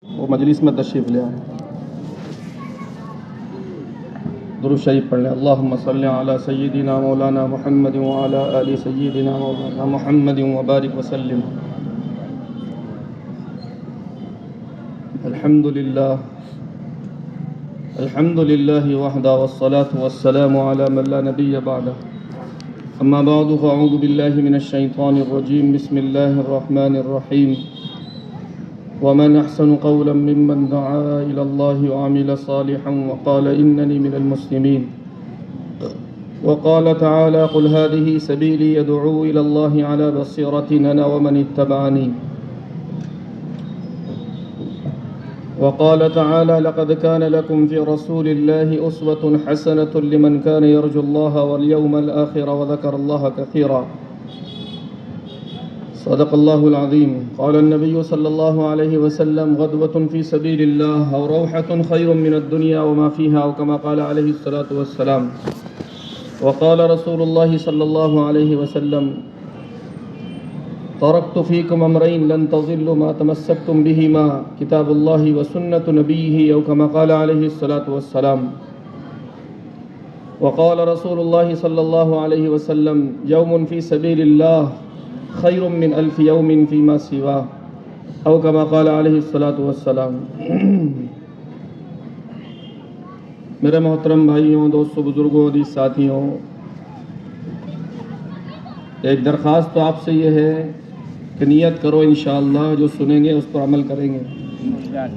وہ مجلس میں تشریف لے آئیں. درود شریف پڑھ لیں. اللہم صلی علی سیدنا مولانا محمد وعلی آل سیدنا مولانا محمد وبارک وسلم. الحمد للہ وحدہ والصلاة والسلام علی من لا نبی بعدہ. اما بعد فاعوذ باللہ من الشیطان الرجیم. بسم اللہ الرحمن الرحیم. ومن أحسن قولا ممن دعا إلى الله وعمل صالحا وقال إنني من المسلمين. وقال تعالى قل هذه سبيلي يدعو إلى الله على بصيرة أنا ومن اتبعني. وقال تعالى لقد كان لكم في رسول الله أسوة حسنة لمن كان يرجو الله واليوم الآخر وذكر الله كثيرا. صدق اللہ العظیم. قال النبی صلی اللہ علیہ وسلم غدوة فی سبیل اللہ اور روحة خیر من الدنیا وما فیہا او کما قال علیہ الصلاة والسلام. وقال رسول اللہ صلی اللہ علیہ وسلم ترکت فیکم امرین لن تضلوا ما تمسکتم بہما کتاب اللہ وسنت نبیہ او کما قال علیہ الصلاة والسلام. وقال رسول اللہ صلی اللہ علیہ وسلم یوم فی سبیل اللہ خیر من الف یوم فیما سوا او کما قال علیہ الصلاۃ والسلام. میرے محترم بھائیوں، دوستوں، بزرگوں، عزیز ساتھیوں، ایک درخواست تو آپ سے یہ ہے کہ نیت کرو انشاءاللہ جو سنیں گے اس پر عمل کریں گے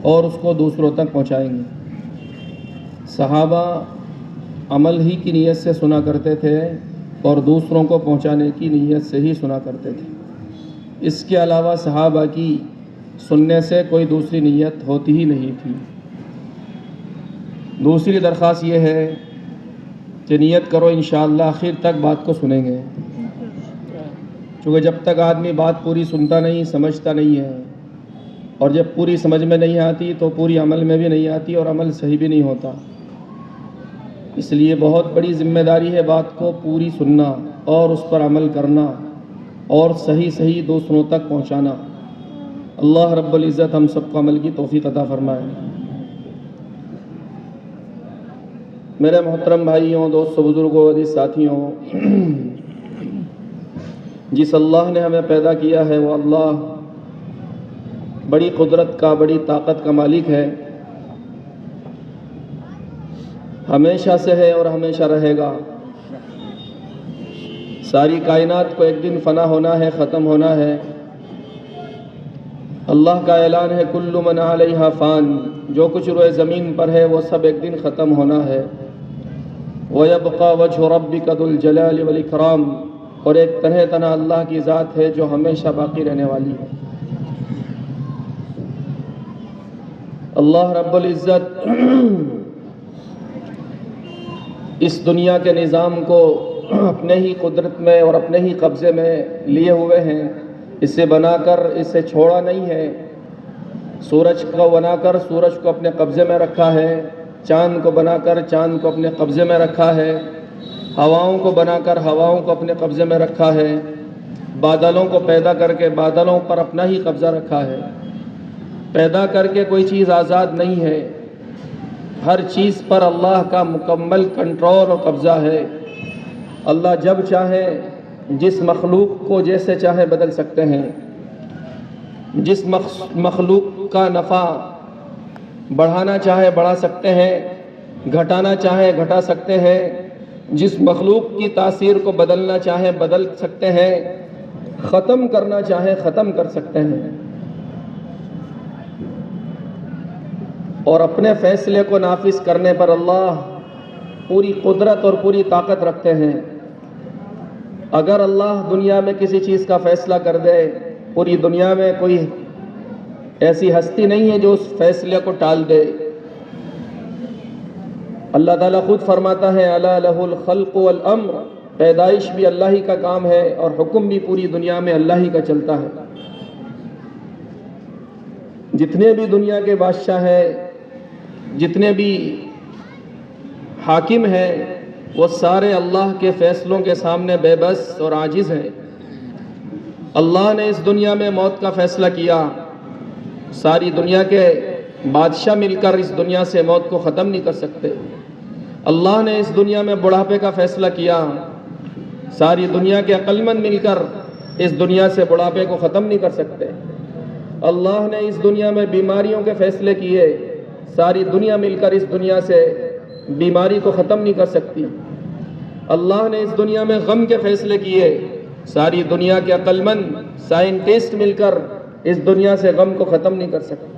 اور اس کو دوسروں تک پہنچائیں گے. صحابہ عمل ہی کی نیت سے سنا کرتے تھے اور دوسروں کو پہنچانے کی نیت سے ہی سنا کرتے تھے. اس کے علاوہ صحابہ کی سننے سے کوئی دوسری نیت ہوتی ہی نہیں تھی. دوسری درخواست یہ ہے کہ نیت کرو انشاءاللہ آخر تک بات کو سنیں گے، چونکہ جب تک آدمی بات پوری سنتا نہیں، سمجھتا نہیں ہے، اور جب پوری سمجھ میں نہیں آتی تو پوری عمل میں بھی نہیں آتی اور عمل صحیح بھی نہیں ہوتا. اس لیے بہت بڑی ذمہ داری ہے بات کو پوری سننا اور اس پر عمل کرنا اور صحیح دوسروں تک پہنچانا. اللہ رب العزت ہم سب کو عمل کی توفیق عطا فرمائے. میرے محترم بھائیوں، دوستوں، بزرگوں، عزیز ساتھیوں، جس اللہ نے ہمیں پیدا کیا ہے وہ اللہ بڑی قدرت کا، بڑی طاقت کا مالک ہے. ہمیشہ سے ہے اور ہمیشہ رہے گا. ساری کائنات کو ایک دن فنا ہونا ہے، ختم ہونا ہے. اللہ کا اعلان ہے کل من علیہا فان، جو کچھ روئے زمین پر ہے وہ سب ایک دن ختم ہونا ہے. وَيَبْقَى وَجْهُ رَبِّكَ ذُو الْجَلَالِ وَالْإِكْرَامِ، اور ایک تنہا اللہ کی ذات ہے جو ہمیشہ باقی رہنے والی ہے. اللہ رب العزت اس دنیا کے نظام کو اپنے ہی قدرت میں اور اپنے ہی قبضے میں لیے ہوئے ہیں. اسے بنا کر اسے چھوڑا نہیں ہے. سورج کو بنا کر سورج کو اپنے قبضے میں رکھا ہے. چاند کو بنا کر چاند کو اپنے قبضے میں رکھا ہے. ہواؤں کو بنا کر ہواؤں کو اپنے قبضے میں رکھا ہے. بادلوں کو پیدا کر کے بادلوں پر اپنا ہی قبضہ رکھا ہے. پیدا کر کے کوئی چیز آزاد نہیں ہے. ہر چیز پر اللہ کا مکمل کنٹرول اور قبضہ ہے. اللہ جب چاہے جس مخلوق کو جیسے چاہے بدل سکتے ہیں. جس مخلوق کا نفع بڑھانا چاہے بڑھا سکتے ہیں، گھٹانا چاہے گھٹا سکتے ہیں. جس مخلوق کی تاثیر کو بدلنا چاہے بدل سکتے ہیں، ختم کرنا چاہے ختم کر سکتے ہیں. اور اپنے فیصلے کو نافذ کرنے پر اللہ پوری قدرت اور پوری طاقت رکھتے ہیں. اگر اللہ دنیا میں کسی چیز کا فیصلہ کر دے، پوری دنیا میں کوئی ایسی ہستی نہیں ہے جو اس فیصلے کو ٹال دے. اللہ تعالیٰ خود فرماتا ہے الا لہ الخلق والامر، پیدائش بھی اللہ ہی کا کام ہے اور حکم بھی پوری دنیا میں اللہ ہی کا چلتا ہے. جتنے بھی دنیا کے بادشاہ ہیں، جتنے بھی حاکم ہیں، وہ سارے اللہ کے فیصلوں کے سامنے بے بس اور عاجز ہیں. اللہ نے اس دنیا میں موت کا فیصلہ کیا، ساری دنیا کے بادشاہ مل کر اس دنیا سے موت کو ختم نہیں کر سکتے۔ اللہ نے اس دنیا میں بڑھاپے کا فیصلہ کیا، ساری دنیا کے عقل مند مل کر اس دنیا سے بڑھاپے کو ختم نہیں کر سکتے۔ اللہ نے اس دنیا میں بیماریوں کے فیصلے کیے، ساری دنیا مل کر اس دنیا سے بیماری کو ختم نہیں کر سکتی۔ اللہ نے اس دنیا میں غم کے فیصلے کیے، ساری دنیا کے عقل مند سائنٹسٹ مل کر اس دنیا سے غم کو ختم نہیں کر سکتے۔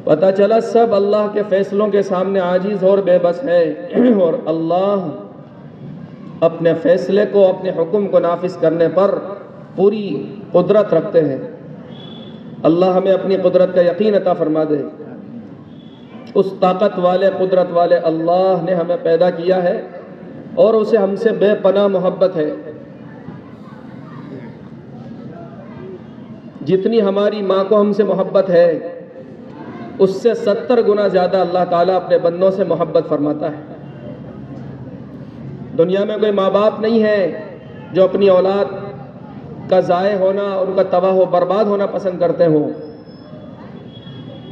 پتہ چلا سب اللہ کے فیصلوں کے سامنے عاجز اور بے بس ہے، اور اللہ اپنے فیصلے کو، اپنے حکم کو نافذ کرنے پر پوری قدرت رکھتے ہیں۔ اللہ ہمیں اپنی قدرت کا یقین عطا فرما دے۔ اس طاقت والے، قدرت والے اللہ نے ہمیں پیدا کیا ہے اور اسے ہم سے بے پناہ محبت ہے۔ جتنی ہماری ماں کو ہم سے محبت ہے، اس سے 70 گنا زیادہ اللہ تعالیٰ اپنے بندوں سے محبت فرماتا ہے۔ دنیا میں کوئی ماں باپ نہیں ہے جو اپنی اولاد کا ضائع ہونا، ان کا تباہ و برباد ہونا پسند کرتے ہوں،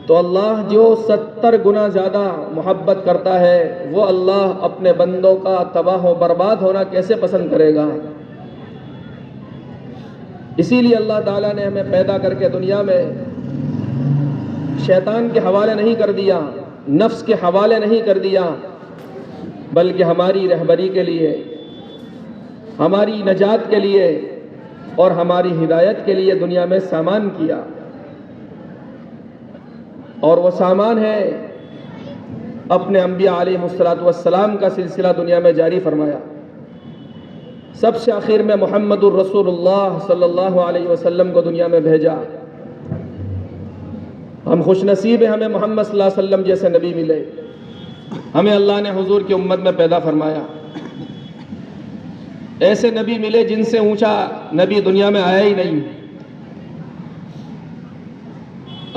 تو اللہ جو 70 گنا زیادہ محبت کرتا ہے، وہ اللہ اپنے بندوں کا تباہ و برباد ہونا کیسے پسند کرے گا؟ اسی لیے اللہ تعالیٰ نے ہمیں پیدا کر کے دنیا میں شیطان کے حوالے نہیں کر دیا، نفس کے حوالے نہیں کر دیا، بلکہ ہماری رہبری کے لیے، ہماری نجات کے لیے اور ہماری ہدایت کے لیے دنیا میں سامان کیا۔ اور وہ سامان ہے اپنے انبیاء علیہ السلام کا سلسلہ دنیا میں جاری فرمایا۔ سب سے آخر میں محمد الرسول اللہ صلی اللہ علیہ وسلم کو دنیا میں بھیجا۔ ہم خوش نصیب ہیں، ہمیں محمد صلی اللہ علیہ وسلم جیسے نبی ملے، ہمیں اللہ نے حضور کی امت میں پیدا فرمایا۔ ایسے نبی ملے جن سے اونچا نبی دنیا میں آیا ہی نہیں۔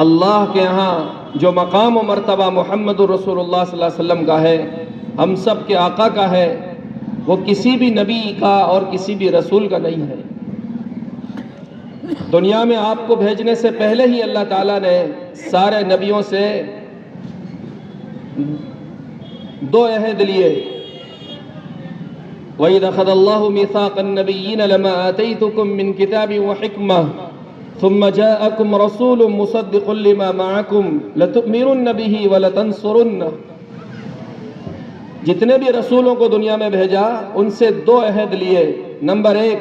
اللہ کے ہاں جو مقام و مرتبہ محمد الرسول اللہ صلی اللہ علیہ وسلم کا ہے، ہم سب کے آقا کا ہے، وہ کسی بھی نبی کا اور کسی بھی رسول کا نہیں ہے۔ دنیا میں آپ کو بھیجنے سے پہلے ہی اللہ تعالیٰ نے سارے نبیوں سے 2 عہد لیے۔ وَإِذْ أَخَذَ اللَّهُ مِيثَاقَ النَّبِيِّينَ لَمَا آتَيْتُكُم مِّن كِتَابٍ وَحِكْمَةٍ ثُمَّ جَاءَكُمْ رَسُولٌ مُصَدِّقٌ لِّمَا مَعَكُمْ لَتُؤْمِنُنَّ بِهِ وَلَتَنصُرُنَّهُ۔ جتنے بھی رسولوں کو دنیا میں بھیجا ان سے 2 عہد لیے۔ نمبر 1،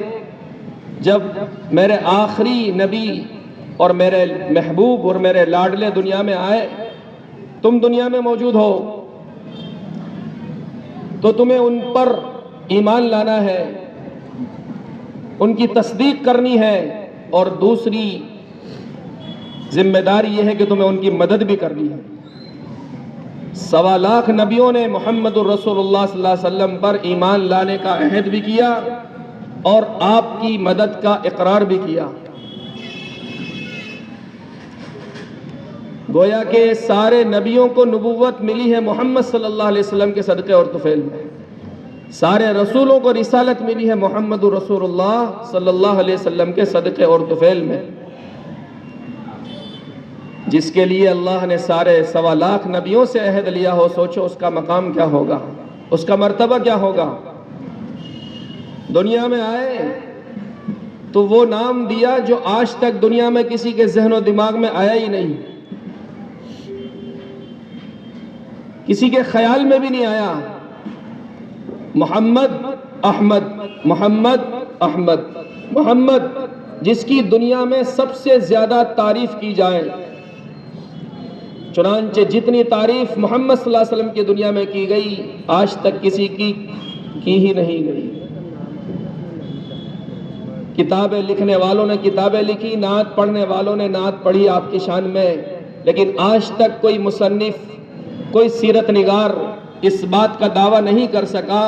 جب میرے آخری نبی اور میرے محبوب اور میرے لاڈلے دنیا میں آئے، تم دنیا میں موجود ہو تو تمہیں ان پر ایمان لانا ہے، ان کی تصدیق کرنی ہے، اور دوسری ذمہ داری یہ ہے کہ تمہیں ان کی مدد بھی کرنی ہے۔ 1.25 لاکھ نبیوں نے محمد الرسول اللہ صلی اللہ علیہ وسلم پر ایمان لانے کا عہد بھی کیا اور آپ کی مدد کا اقرار بھی کیا۔ گویا کہ سارے نبیوں کو نبوت ملی ہے محمد صلی اللہ علیہ وسلم کے صدقے اور طفیل میں، سارے رسولوں کو رسالت ملی ہے محمد رسول اللہ صلی اللہ علیہ وسلم کے صدقے اور طفیل میں، جس کے لیے اللہ نے سارے 1.25 لاکھ نبیوں سے عہد لیا ہو۔ سوچو اس کا مقام کیا ہوگا، اس کا مرتبہ کیا ہوگا۔ دنیا میں آئے تو وہ نام دیا جو آج تک دنیا میں کسی کے ذہن و دماغ میں آیا ہی نہیں، کسی کے خیال میں بھی نہیں آیا۔ محمد احمد، محمد احمد، محمد جس کی دنیا میں سب سے زیادہ تعریف کی جائے، چنانچہ جتنی تعریف محمد صلی اللہ علیہ وسلم کی دنیا میں کی گئی آج تک کسی کی ہی نہیں گئی۔ کتابیں لکھنے والوں نے کتابیں لکھی، نعت پڑھنے والوں نے نعت پڑھی آپ کی شان میں، لیکن آج تک کوئی مصنف، کوئی سیرت نگار اس بات کا دعویٰ نہیں کر سکا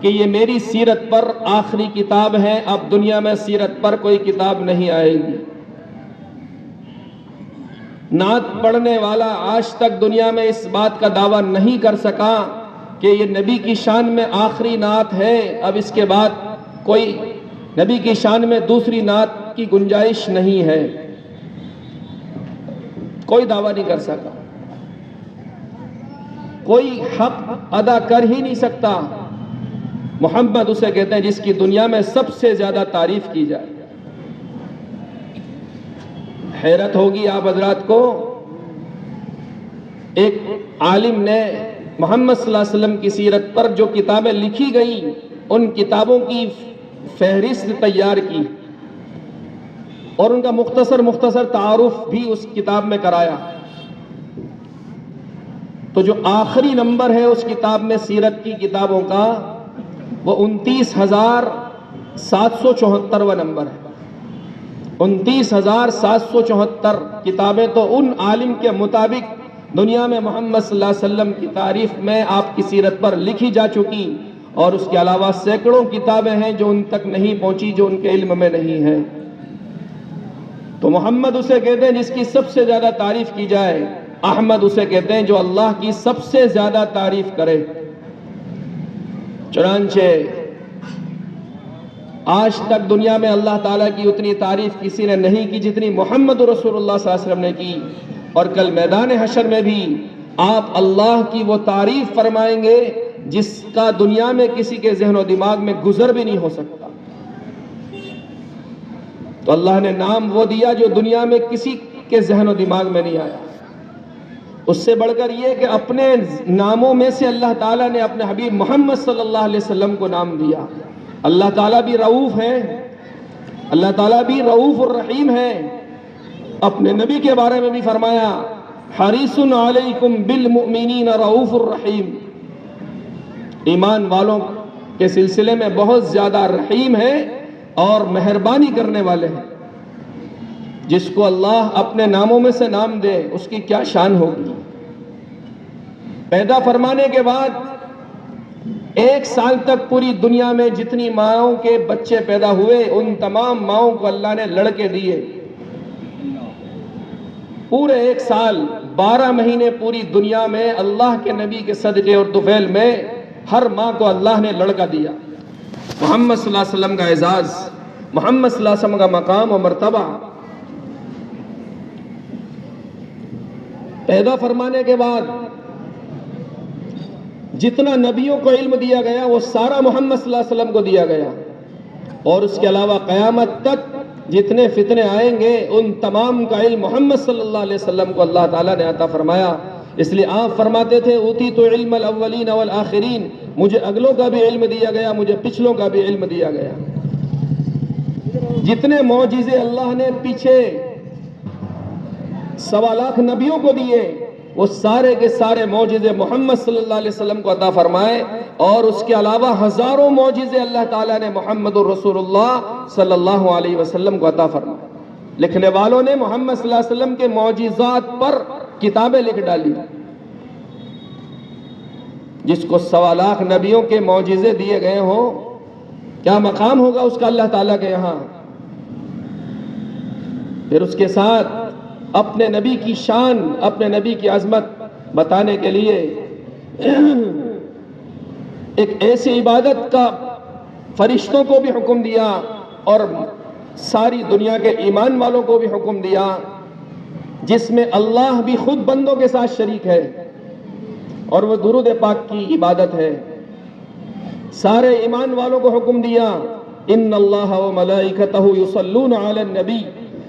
کہ یہ میری سیرت پر آخری کتاب ہے، اب دنیا میں سیرت پر کوئی کتاب نہیں آئے گی۔ نعت پڑھنے والا آج تک دنیا میں اس بات کا دعویٰ نہیں کر سکا کہ یہ نبی کی شان میں آخری نعت ہے، اب اس کے بعد کوئی نبی کی شان میں دوسری نعت کی گنجائش نہیں ہے۔ کوئی دعویٰ نہیں کر سکا، کوئی حق ادا کر ہی نہیں سکتا۔ محمد اسے کہتے ہیں جس کی دنیا میں سب سے زیادہ تعریف کی جائے۔ حیرت ہوگی آپ حضرات کو، ایک عالم نے محمد صلی اللہ علیہ وسلم کی سیرت پر جو کتابیں لکھی گئیں ان کتابوں کی فہرست تیار کی اور ان کا مختصر تعارف بھی اس کتاب میں کرایا۔ تو جو آخری نمبر ہے اس کتاب میں سیرت کی کتابوں کا وہ 29,774واں نمبر ہے۔ 29,774 کتابیں تو ان عالم کے مطابق دنیا میں محمد صلی اللہ علیہ وسلم کی تعریف میں آپ کی سیرت پر لکھی جا چکی، اور اس کے علاوہ سینکڑوں کتابیں ہیں جو ان تک نہیں پہنچی، جو ان کے علم میں نہیں ہے۔ تو محمد اسے کہتے ہیں جس کی سب سے زیادہ تعریف کی جائے، احمد اسے کہتے ہیں جو اللہ کی سب سے زیادہ تعریف کرے۔ چنانچہ آج تک دنیا میں اللہ تعالیٰ کی اتنی تعریف کسی نے نہیں کی جتنی محمد رسول اللہ صلی اللہ علیہ وسلم نے کی، اور کل میدان حشر میں بھی آپ اللہ کی وہ تعریف فرمائیں گے جس کا دنیا میں کسی کے ذہن و دماغ میں گزر بھی نہیں ہو سکتا۔ تو اللہ نے نام وہ دیا جو دنیا میں کسی کے ذہن و دماغ میں نہیں آیا۔ اس سے بڑھ کر یہ کہ اپنے ناموں میں سے اللہ تعالیٰ نے اپنے حبیب محمد صلی اللہ علیہ وسلم کو نام دیا۔ اللہ تعالیٰ بھی رؤوف ہے، اللہ تعالیٰ بھی رؤوف الرحیم ہے۔ اپنے نبی کے بارے میں بھی فرمایا حریص علیکم بالمؤمنین رؤوف الرحیم، ایمان والوں کے سلسلے میں بہت زیادہ رحیم ہے اور مہربانی کرنے والے ہیں۔ جس کو اللہ اپنے ناموں میں سے نام دے اس کی کیا شان ہوگی۔ پیدا فرمانے کے بعد 1 سال تک پوری دنیا میں جتنی ماؤں کے بچے پیدا ہوئے ان تمام ماؤں کو اللہ نے لڑکے دیے۔ پورے 1 سال 12 مہینے پوری دنیا میں اللہ کے نبی کے صدقے اور طفیل میں ہر ماں کو اللہ نے لڑکا دیا۔ محمد صلی اللہ علیہ وسلم کا اعزاز، محمد صلی اللہ علیہ وسلم کا مقام و مرتبہ، پیدا فرمانے کے بعد جتنا نبیوں کو علم دیا گیا وہ سارا محمد صلی اللہ علیہ وسلم کو دیا گیا، اور اس کے علاوہ قیامت تک جتنے فتنے آئیں گے ان تمام کا علم محمد صلی اللہ علیہ وسلم کو اللہ تعالیٰ نے عطا فرمایا۔ اس لیے آپ فرماتے تھے اوتیت علم الاولین والآخرین، مجھے اگلوں کا بھی علم دیا گیا، مجھے پچھلوں کا بھی علم دیا گیا۔ جتنے معجزے اللہ نے پیچھے 1.25 لاکھ نبیوں کو دیے وہ سارے کے سارے معجزے محمد صلی اللہ علیہ وسلم کو عطا فرمائے، اور اس کے علاوہ ہزاروں معجزے اللہ تعالیٰ نے محمد الرسول اللہ صلی اللہ علیہ وسلم کو عطا فرمائے۔ لکھنے والوں نے محمد صلی اللہ علیہ وسلم کے معجزات پر کتابیں لکھ ڈالی۔ جس کو 1.25 لاکھ نبیوں کے معجزے دیے گئے ہوں کیا مقام ہوگا اس کا اللہ تعالیٰ کے یہاں۔ پھر اس کے ساتھ اپنے نبی کی شان، اپنے نبی کی عظمت بتانے کے لیے ایک ایسی عبادت کا فرشتوں کو بھی حکم دیا اور ساری دنیا کے ایمان والوں کو بھی حکم دیا، جس میں اللہ بھی خود بندوں کے ساتھ شریک ہے، اور وہ درود پاک کی عبادت ہے۔ سارے ایمان والوں کو حکم دیا ان اللہ و ملائکتہ یصلون علی النبی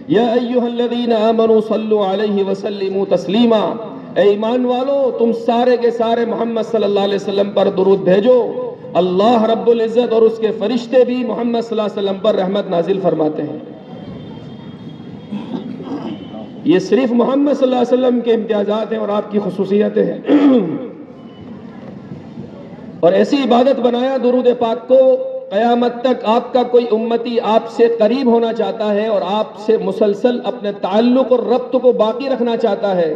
یا ایہا الذین آمنوا صلوا علیہ وسلموا تسلیما، اے ایمان والو تم سارے کے سارے محمد صلی اللہ علیہ وسلم پر درود بھیجو۔ اللہ رب العزت اور اس کے فرشتے بھی محمد صلی اللہ علیہ وسلم پر رحمت نازل فرماتے ہیں۔ یہ صرف محمد صلی اللہ علیہ وسلم کے امتیازات ہیں اور آپ کی خصوصیتیں ہیں۔ اور ایسی عبادت بنایا درود پاک کو، قیامت تک آپ کا کوئی امتی آپ سے قریب ہونا چاہتا ہے اور آپ سے مسلسل اپنے تعلق اور ربط کو باقی رکھنا چاہتا ہے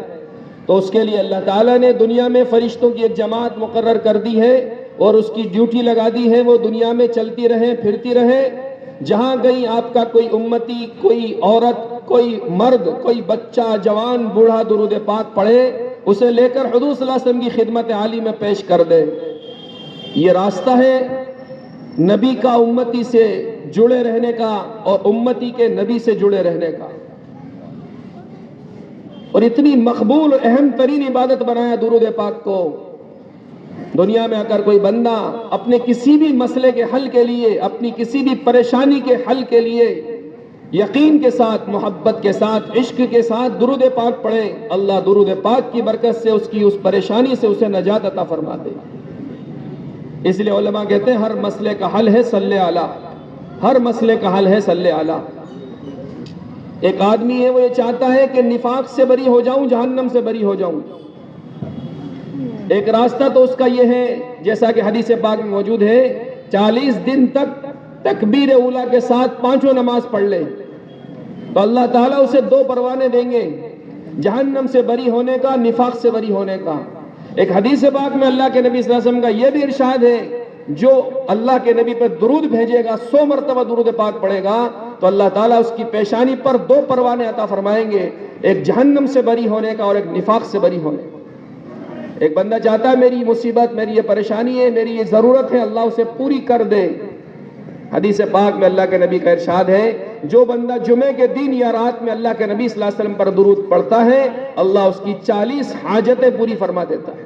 تو اس کے لیے اللہ تعالیٰ نے دنیا میں فرشتوں کی ایک جماعت مقرر کر دی ہے اور اس کی ڈیوٹی لگا دی ہے، وہ دنیا میں چلتی رہے پھرتی رہے، جہاں کہیں آپ کا کوئی امتی، کوئی عورت، کوئی مرد، کوئی بچہ، جوان، بوڑھا درود پاک پڑھے اسے لے کر حضور صلی اللہ علیہ وسلم کی خدمت عالی میں پیش کر دے۔ یہ راستہ ہے نبی کا امتی سے جڑے رہنے کا اور امتی کے نبی سے جڑے رہنے کا۔ اور اتنی مقبول اور اہم ترین عبادت بنایا درود پاک کو. دنیا میں اگر کوئی بندہ اپنے کسی بھی مسئلے کے حل کے لیے، اپنی کسی بھی پریشانی کے حل کے لیے یقین کے ساتھ، محبت کے ساتھ، عشق کے ساتھ درود پاک پڑھے، اللہ درود پاک کی برکت سے اس کی اس پریشانی سے اسے نجات عطا فرما دے. اس لیے علماء کہتے ہیں ہر مسئلے کا حل ہے صلی علی، ہر مسئلے کا حل ہے صلی علی. ایک آدمی ہے وہ یہ چاہتا ہے کہ نفاق سے بری ہو جاؤں، جہنم سے بری ہو جاؤں. ایک راستہ تو اس کا یہ ہے، جیسا کہ حدیث پاک میں موجود ہے، 40 دن تک تکبیر اولیٰ کے ساتھ 5 نماز پڑھ لے تو اللہ تعالیٰ اسے 2 پروانے دیں گے، جہنم سے بری ہونے کا، نفاق سے بری ہونے کا. ایک حدیث پاک میں اللہ کے نبی صلی اللہ علیہ وسلم کا یہ بھی ارشاد ہے، جو اللہ کے نبی پر درود بھیجے گا، 100 مرتبہ درود پاک پڑھے گا تو اللہ تعالیٰ اس کی پیشانی پر 2 پروانے عطا فرمائیں گے، ایک جہنم سے بری ہونے کا اور ایک نفاق سے بری ہونے کا. ایک بندہ چاہتا ہے میری مصیبت، میری یہ پریشانی ہے، میری یہ ضرورت ہے، اللہ اسے پوری کر دے. حدیث پاک میں اللہ کے نبی کا ارشاد ہے، جو بندہ جمعے کے دن یا رات میں اللہ کے نبی صلی اللہ علیہ وسلم پر درود پڑھتا ہے، اللہ اس کی 40 حاجتیں پوری فرما دیتا ہے.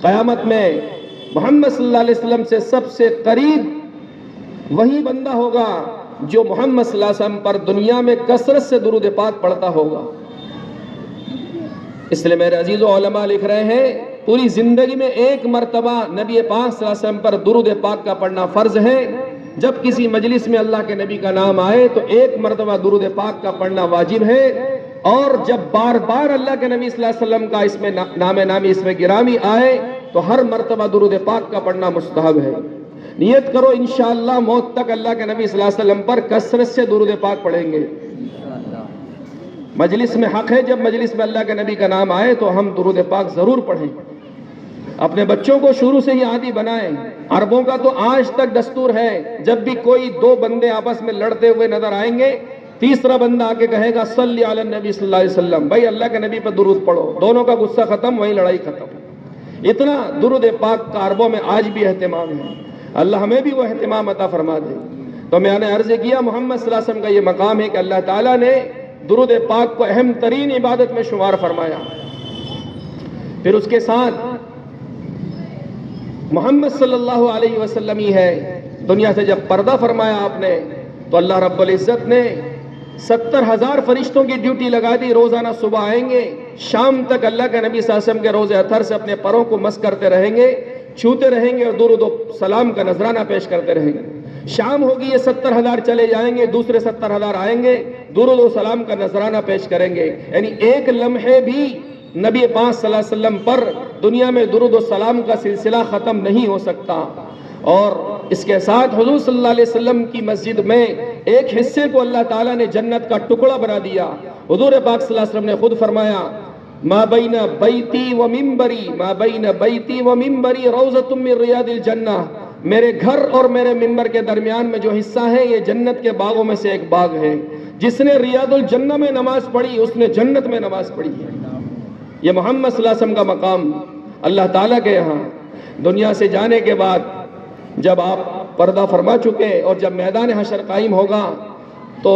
قیامت میں محمد صلی اللہ علیہ وسلم سے سب سے قریب وہی بندہ ہوگا جو محمد صلی اللہ علیہ وسلم پر دنیا میں کثرت سے درود پاک پڑھتا ہوگا. اس لیے میرے عزیز و علماء لکھ رہے ہیں پوری زندگی میں 1 مرتبہ نبی پاک صلی اللہ علیہ وسلم پر درود پاک کا پڑھنا فرض ہے. جب کسی مجلس میں اللہ کے نبی کا نام آئے تو 1 مرتبہ درود پاک کا پڑھنا واجب ہے، اور جب بار بار اللہ کے نبی صلی اللہ علیہ وسلم کا اس میں نام نامی اس میں گرامی آئے تو ہر مرتبہ درود پاک کا پڑھنا مستحب ہے. نیت کرو انشاءاللہ موت تک اللہ کے نبی صلی اللہ علیہ وسلم پر کثرت سے درود پاک پڑھیں گے. مجلس میں حق ہے جب مجلس میں اللہ کے نبی کا نام آئے تو ہم درود پاک ضرور پڑھیں. اپنے بچوں کو شروع سے ہی عادی بنائیں. عربوں کا تو آج تک دستور ہے، جب بھی کوئی 2 بندے آپس میں لڑتے ہوئے نظر آئیں گے، تیسرا بندہ آ کے کہے گا صلی علی النبی صلی اللہ علیہ وسلم، بھائی اللہ کے نبی پر درود پڑھو. دونوں کا غصہ ختم، وہیں لڑائی ختم. اتنا درود پاک کا عربوں میں آج بھی اہتمام ہے. اللہ ہمیں بھی وہ اہتمام عطا فرما دے. تو میں نے عرض کیا محمد صلی اللہ علیہ وسلم کا یہ مقام ہے کہ اللہ تعالیٰ نے درود پاک کو اہم ترین عبادت میں شمار فرمایا. پھر اس کے ساتھ محمد صلی اللہ علیہ وسلم ہی ہے. دنیا سے جب پردہ فرمایا آپ نے تو اللہ رب العزت نے 70,000 فرشتوں کی ڈیوٹی لگا دی. روزانہ صبح آئیں گے، شام تک اللہ کے نبی صلی اللہ علیہ وسلم کے روزے اطہر سے اپنے پروں کو مس کرتے رہیں گے، چھوتے رہیں گے اور درود و سلام کا نذرانہ پیش کرتے رہیں گے. شام ہوگی یہ 70,000 چلے جائیں گے، دوسرے 70,000 آئیں گے، درود و سلام کا نذرانہ پیش کریں گے. یعنی ایک لمحے بھی نبی پاک صلی اللہ علیہ وسلم پر دنیا میں درود و سلام کا سلسلہ ختم نہیں ہو سکتا. اور اس کے ساتھ حضور صلی اللہ علیہ وسلم کی مسجد میں ایک حصے کو اللہ تعالیٰ نے جنت کا ٹکڑا بنا دیا. حضور پاک صلی اللہ علیہ وسلم نے خود فرمایا ما بین بیتی و منبری، ما بین بیتی و منبری روضۃ من ریاض الجنہ، میرے گھر اور میرے منبر کے درمیان میں جو حصہ ہے یہ جنت کے باغوں میں سے ایک باغ ہے. جس نے ریاض الجنہ میں نماز پڑھی اس نے جنت میں نماز پڑھی ہے. یہ محمد صلی اللہ علیہ وسلم کا مقام اللہ تعالیٰ کے یہاں. دنیا سے جانے کے بعد جب آپ پردہ فرما چکے اور جب میدان حشر قائم ہوگا تو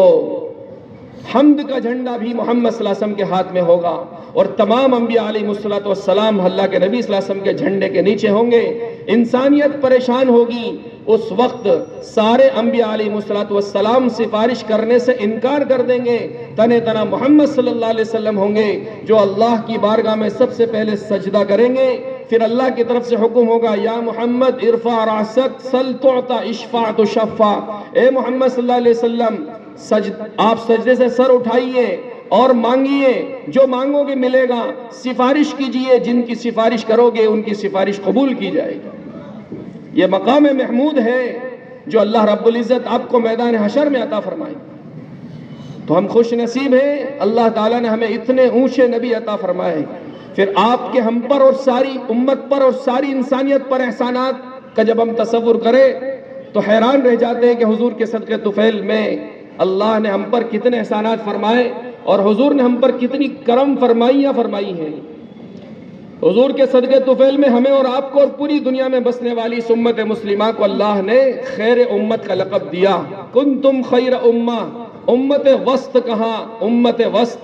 حمد کا جھنڈا بھی محمد صلی اللہ علیہ وسلم کے ہاتھ میں ہوگا، اور تمام انبیاء علیہ الصلوۃ والسلام اللہ کے نبی صلی اللہ علیہ وسلم کے جھنڈے کے نیچے ہوں گے. انسانیت پریشان ہوگی. اس وقت سارے انبیاء علیہ الصلوۃ والسلام سفارش کرنے سے انکار کر دیں گے. تنہ تنہ محمد صلی اللہ علیہ وسلم ہوں گے جو اللہ کی بارگاہ میں سب سے پہلے سجدہ کریں گے. پھر اللہ کی طرف سے حکم ہوگا یا محمد ارفع راسک سل تعطى اشفع تشفع، اے محمد صلی اللہ علیہ وسلم آپ سجدے سے سر اٹھائیے اور مانگیے، جو مانگو گے ملے گا. سفارش کیجئے، جن کی سفارش کرو گے ان کی سفارش قبول کی جائے گی. یہ مقام محمود ہے جو اللہ رب العزت آپ کو میدان حشر میں عطا فرمائے. تو ہم خوش نصیب ہیں، اللہ تعالیٰ نے ہمیں اتنے اونچے نبی عطا فرمائے. پھر آپ کے ہم پر اور ساری امت پر اور ساری انسانیت پر احسانات کا جب ہم تصور کریں تو حیران رہ جاتے ہیں کہ حضور کے صدقے طفیل میں اللہ نے ہم پر کتنے احسانات فرمائے اور حضور نے ہم پر کتنی کرم فرمائیاں فرمائی ہیں. حضور کے صدقے طفیل میں ہمیں اور آپ کو اور پوری دنیا میں بسنے والی اس امت مسلمہ کو اللہ نے خیر امت کا لقب دیا. کنتم خیر امہ، امت وسط کہاں؟ امت وسط،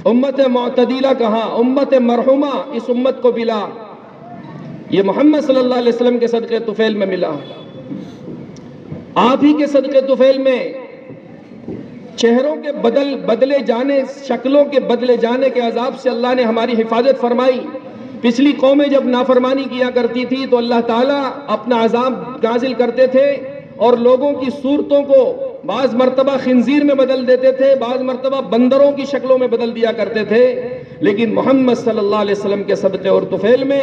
امت معتدلہ کہاں؟ امت مرحومہ اس امت کو ملا، یہ محمد صلی اللہ علیہ وسلم کے صدقے طفیل میں ملا۔ آپ ہی کے صدقے طفیل میں چہروں کے بدلے جانے، شکلوں کے بدلے جانے کے عذاب سے اللہ نے ہماری حفاظت فرمائی۔ پچھلی قومیں جب نافرمانی کیا کرتی تھی تو اللہ تعالیٰ اپنا عذاب نازل کرتے تھے اور لوگوں کی صورتوں کو بعض مرتبہ خنزیر میں بدل دیتے تھے، بعض مرتبہ بندروں کی شکلوں میں بدل دیا کرتے تھے، لیکن محمد صلی اللہ علیہ وسلم کے صدقے اور طفیل میں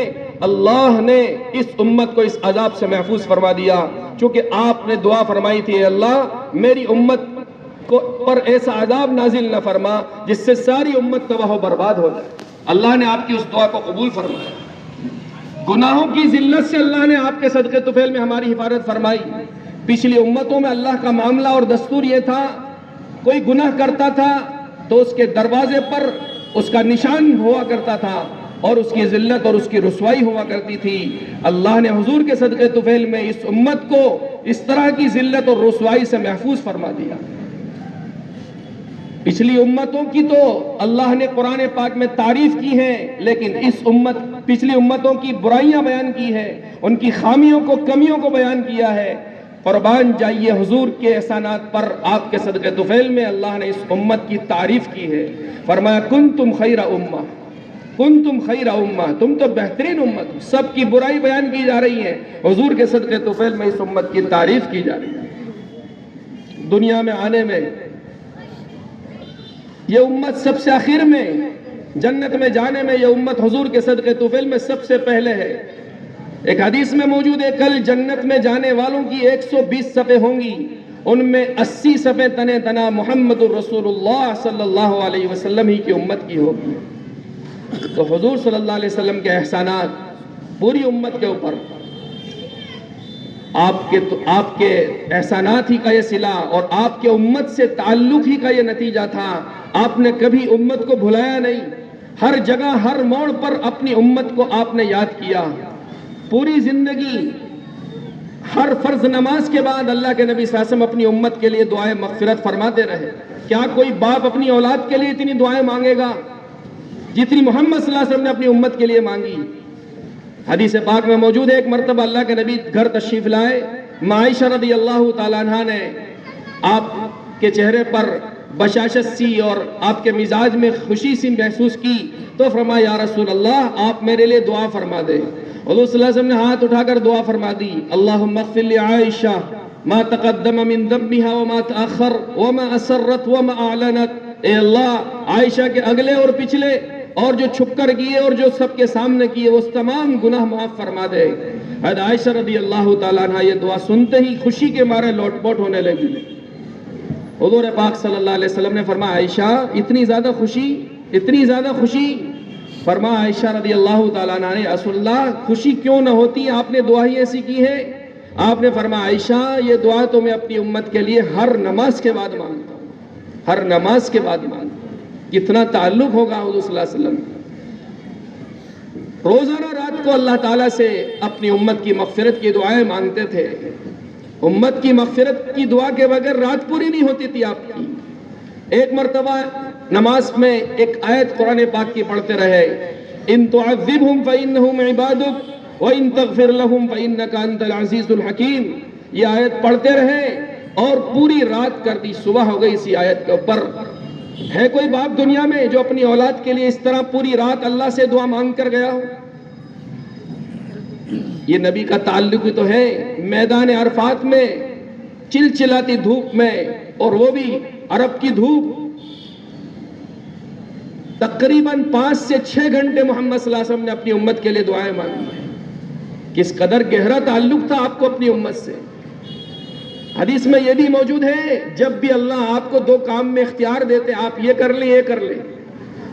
اللہ نے اس امت کو اس عذاب سے محفوظ فرما دیا، چونکہ آپ نے دعا فرمائی تھی، اے اللہ میری امت پر ایسا عذاب نازل نہ فرما جس سے ساری امت تباہ و برباد ہو جائے۔ اللہ نے آپ کی اس دعا کو قبول فرمایا۔ گناہوں کی ذلت سے اللہ نے آپ کے صدقے طفیل میں ہماری حفاظت فرمائی۔ پچھلی امتوں میں اللہ کا معاملہ اور دستور یہ تھا، کوئی گناہ کرتا تھا تو اس کے دروازے پر اس کا نشان ہوا کرتا تھا اور اس کی ذلت اور اس کی رسوائی ہوا کرتی تھی۔ اللہ نے حضور کے صدقے طفیل میں اس امت کو اس طرح کی ذلت اور رسوائی سے محفوظ فرما دیا۔ پچھلی امتوں کی تو اللہ نے قرآن پاک میں تعریف کی ہے، لیکن پچھلی امتوں کی برائیاں بیان کی ہے، ان کی خامیوں کو، کمیوں کو بیان کیا ہے۔ قربان جائیے حضور کے احسانات پر، آپ کے صدقے طفیل میں اللہ نے اس امت کی تعریف کی ہے۔ فرمایا کنتم خیر امہ، کنتم خیر امہ، تم تو بہترین امت ہو۔ سب کی برائی بیان کی جا رہی ہے، حضور کے صدقے طفیل میں اس امت کی تعریف کی جا رہی ہے۔ دنیا میں آنے میں یہ امت سب سے آخر میں، جنت میں جانے میں یہ امت حضور کے صدقے طفیل میں سب سے پہلے ہے۔ ایک حدیث میں موجود ہے، کل جنت میں جانے والوں کی 120 صفیں ہوں گی، ان میں 80 صفیں تنے تنا محمد الرسول اللہ صلی اللہ علیہ وسلم ہی کی امت کی ہوگی۔ تو حضور صلی اللہ علیہ وسلم کے احسانات پوری امت کے اوپر، آپ کے احسانات ہی کا یہ صلہ اور آپ کے امت سے تعلق ہی کا یہ نتیجہ تھا۔ آپ نے کبھی امت کو بھلایا نہیں، ہر جگہ ہر موڑ پر اپنی امت کو آپ نے یاد کیا۔ پوری زندگی ہر فرض نماز کے بعد اللہ کے نبی صلی اللہ علیہ وسلم اپنی امت کے لیے دعائیں مغفرت فرماتے رہے۔ کیا کوئی باپ اپنی اولاد کے لیے اتنی دعائیں مانگے گا جتنی محمد صلی اللہ علیہ وسلم نے اپنی امت کے لیے مانگی؟ حدیث پاک میں موجود ہے، ایک مرتبہ اللہ کے نبی گھر تشریف لائے، عائشہ رضی اللہ تعالیٰ عنہ نے آپ کے چہرے پر بشاشت سی اور آپ کے مزاج میں خوشی سی محسوس کی تو فرمایا یا رسول اللہ آپ میرے لیے دعا فرما دیں۔ حضور صلی اللہ علیہ وسلم نے ہاتھ اٹھا کر دعا فرما دی، اللہم اغفر لعائشہ ما تقدم من ذنبها وما تأخر وما اسرت وما اعلنت۔ اے اللہ عائشہ کے اگلے اور پچھلے اور جو چھپ کر کیے اور جو سب کے سامنے کیے وہ تمام گناہ معاف فرما دے۔ حضرت عائشہ رضی اللہ تعالیٰ عنہ یہ دعا سنتے ہی خوشی کے مارے لوٹ پوٹ ہونے لگی۔ حضور پاک صلی اللہ علیہ وسلم نے فرمایا عائشہ اتنی زیادہ خوشی، اتنی زیادہ خوشی؟ فرمایا عائشہ رضی اللہ تعالیٰ عنہ نے رسول اللہ خوشی کیوں نہ ہوتی، آپ نے دعا ہی ایسی کی ہے۔ آپ نے فرمایا عائشہ یہ دعا تو میں اپنی امت کے لیے ہر نماز کے بعد مانگتا ہوں، ہر نماز کے بعد مانگتا ہوں۔ کتنا تعلق ہوگا حضور صلی اللہ علیہ وسلم۔ روزانہ رات کو اللہ تعالیٰ سے اپنی امت کی مغفرت کی دعائیں مانگتے تھے۔ امت کی مغفرت کی دعا کے بغیر رات پوری نہیں ہوتی تھی آپ کی۔ ایک مرتبہ نماز میں ایک آیت قرآن پاک کی پڑھتے رہے، ان تعذبہم فإنہم عبادک وإن تغفر لہم فإنک انت العزیز الحکیم۔ یہ آیت پڑھتے رہے اور پوری رات کر دی، صبح ہو گئی اسی آیت کے اوپر۔ ہے کوئی باپ دنیا میں جو اپنی اولاد کے لیے اس طرح پوری رات اللہ سے دعا مانگ کر گیا ہو؟ یہ نبی کا تعلق تو ہے۔ میدان عرفات میں چلچلاتی دھوپ میں، اور وہ بھی عرب کی دھوپ، تقریباً 5 سے 6 گھنٹے محمد صلی اللہ علیہ وسلم نے اپنی امت کے لیے دعائیں مانگی۔ کس قدر گہرا تعلق تھا آپ کو اپنی امت سے۔ حدیث میں یہ بھی موجود ہے، جب بھی اللہ آپ کو 2 کام میں اختیار دیتے، آپ یہ کر لیں یہ کر لیں،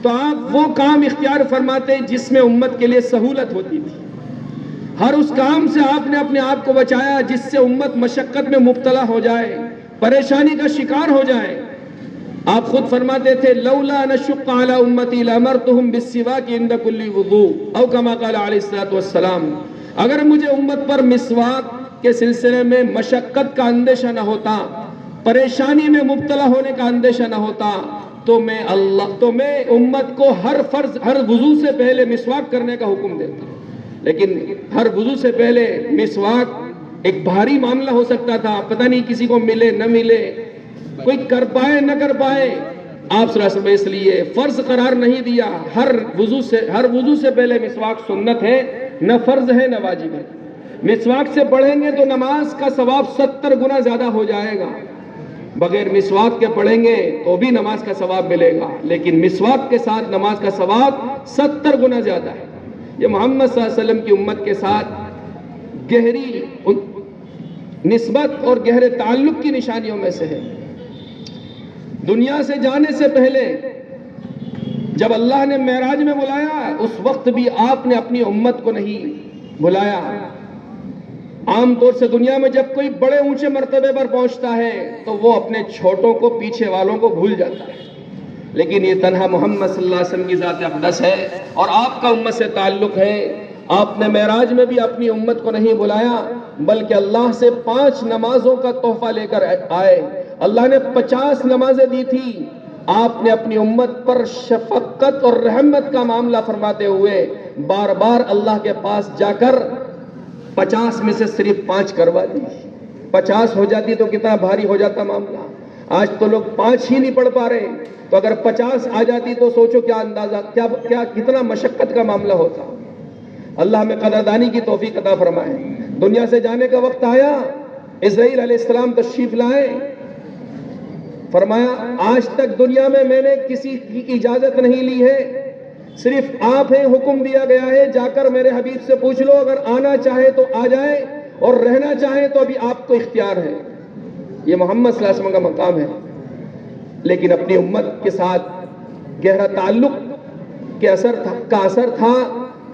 تو آپ وہ کام اختیار فرماتے جس میں امت کے لیے سہولت ہوتی تھی۔ ہر اس کام سے آپ نے اپنے آپ کو بچایا جس سے امت مشقت میں مبتلا ہو جائے، پریشانی کا شکار ہو جائے۔ آپ خود فرماتے تھے لولا نشق علی امتی لامرتہم بالسواک عند کل وضوء، او کما قال علیہ الصلوۃ والسلام۔ اگر مجھے امت پر مسواک کے سلسلے میں مشقت کا اندیشہ نہ ہوتا پریشانی میں مبتلا ہونے کا اندیشہ نہ ہوتا تو میں امت کو ہر وضو سے پہلے مسواک کرنے کا حکم دیتا. لیکن ہر وضو سے پہلے مسواک ایک بھاری معاملہ ہو سکتا تھا، پتہ نہیں کسی کو ملے نہ ملے، کوئی کر پائے نہ کر پائے. آپ صلی اللہ علیہ وسلم اس لیے فرض قرار نہیں دیا. ہر وضو سے پہلے مسواک سنت ہے، نہ فرض ہے نہ واجب ہے. مسواک سے پڑھیں گے تو نماز کا ثواب 70 گنا زیادہ ہو جائے گا. بغیر مسواک کے پڑھیں گے تو بھی نماز کا ثواب ملے گا، لیکن مسواک کے ساتھ نماز کا ثواب 70 گنا زیادہ ہے. یہ محمد صلی اللہ علیہ وسلم کی امت کے ساتھ گہری نسبت اور گہرے تعلق کی نشانیوں میں سے ہے. دنیا سے جانے سے پہلے جب اللہ نے معراج میں بلایا، اس وقت بھی آپ نے اپنی امت کو نہیں بلایا. عام طور سے دنیا میں جب کوئی بڑے اونچے مرتبے پر پہنچتا ہے تو وہ اپنے چھوٹوں کو، پیچھے والوں کو بھول جاتا ہے. لیکن یہ تنہا محمد صلی اللہ علیہ وسلم کی ذات اقدس ہے اور آپ کا امت سے تعلق ہے. آپ نے معراج میں بھی اپنی امت کو نہیں بلایا، بلکہ اللہ سے 5 نمازوں کا تحفہ لے کر آئے. اللہ نے 50 نمازیں دی تھی. آپ نے اپنی امت پر شفقت اور رحمت کا معاملہ فرماتے ہوئے بار بار اللہ کے پاس جا کر 50 میں سے صرف 5 کروا دی. 50 ہو جاتی تو کتنا بھاری ہو جاتا معاملہ. آج تو لوگ 5 ہی نہیں پڑھ پا رہے، تو اگر 50 آ جاتی تو سوچو کیا اندازہ، کتنا مشقت کا معاملہ ہوتا. اللہ ہمیں قدردانی کی توفیق عطا فرمائے. دنیا سے جانے کا وقت آیا، اسرائیل علیہ السلام تشریف لائے. فرمایا آج تک دنیا میں نے کسی کی اجازت نہیں لی ہے، صرف آپ ہیں، حکم دیا گیا ہے جا کر میرے حبیب سے پوچھ لو، اگر آنا چاہے تو آ جائے اور رہنا چاہے تو ابھی آپ کو اختیار ہے. یہ محمد صلی اللہ علیہ وسلم کا مقام ہے. لیکن اپنی امت کے ساتھ گہرا تعلق کے اثر تھا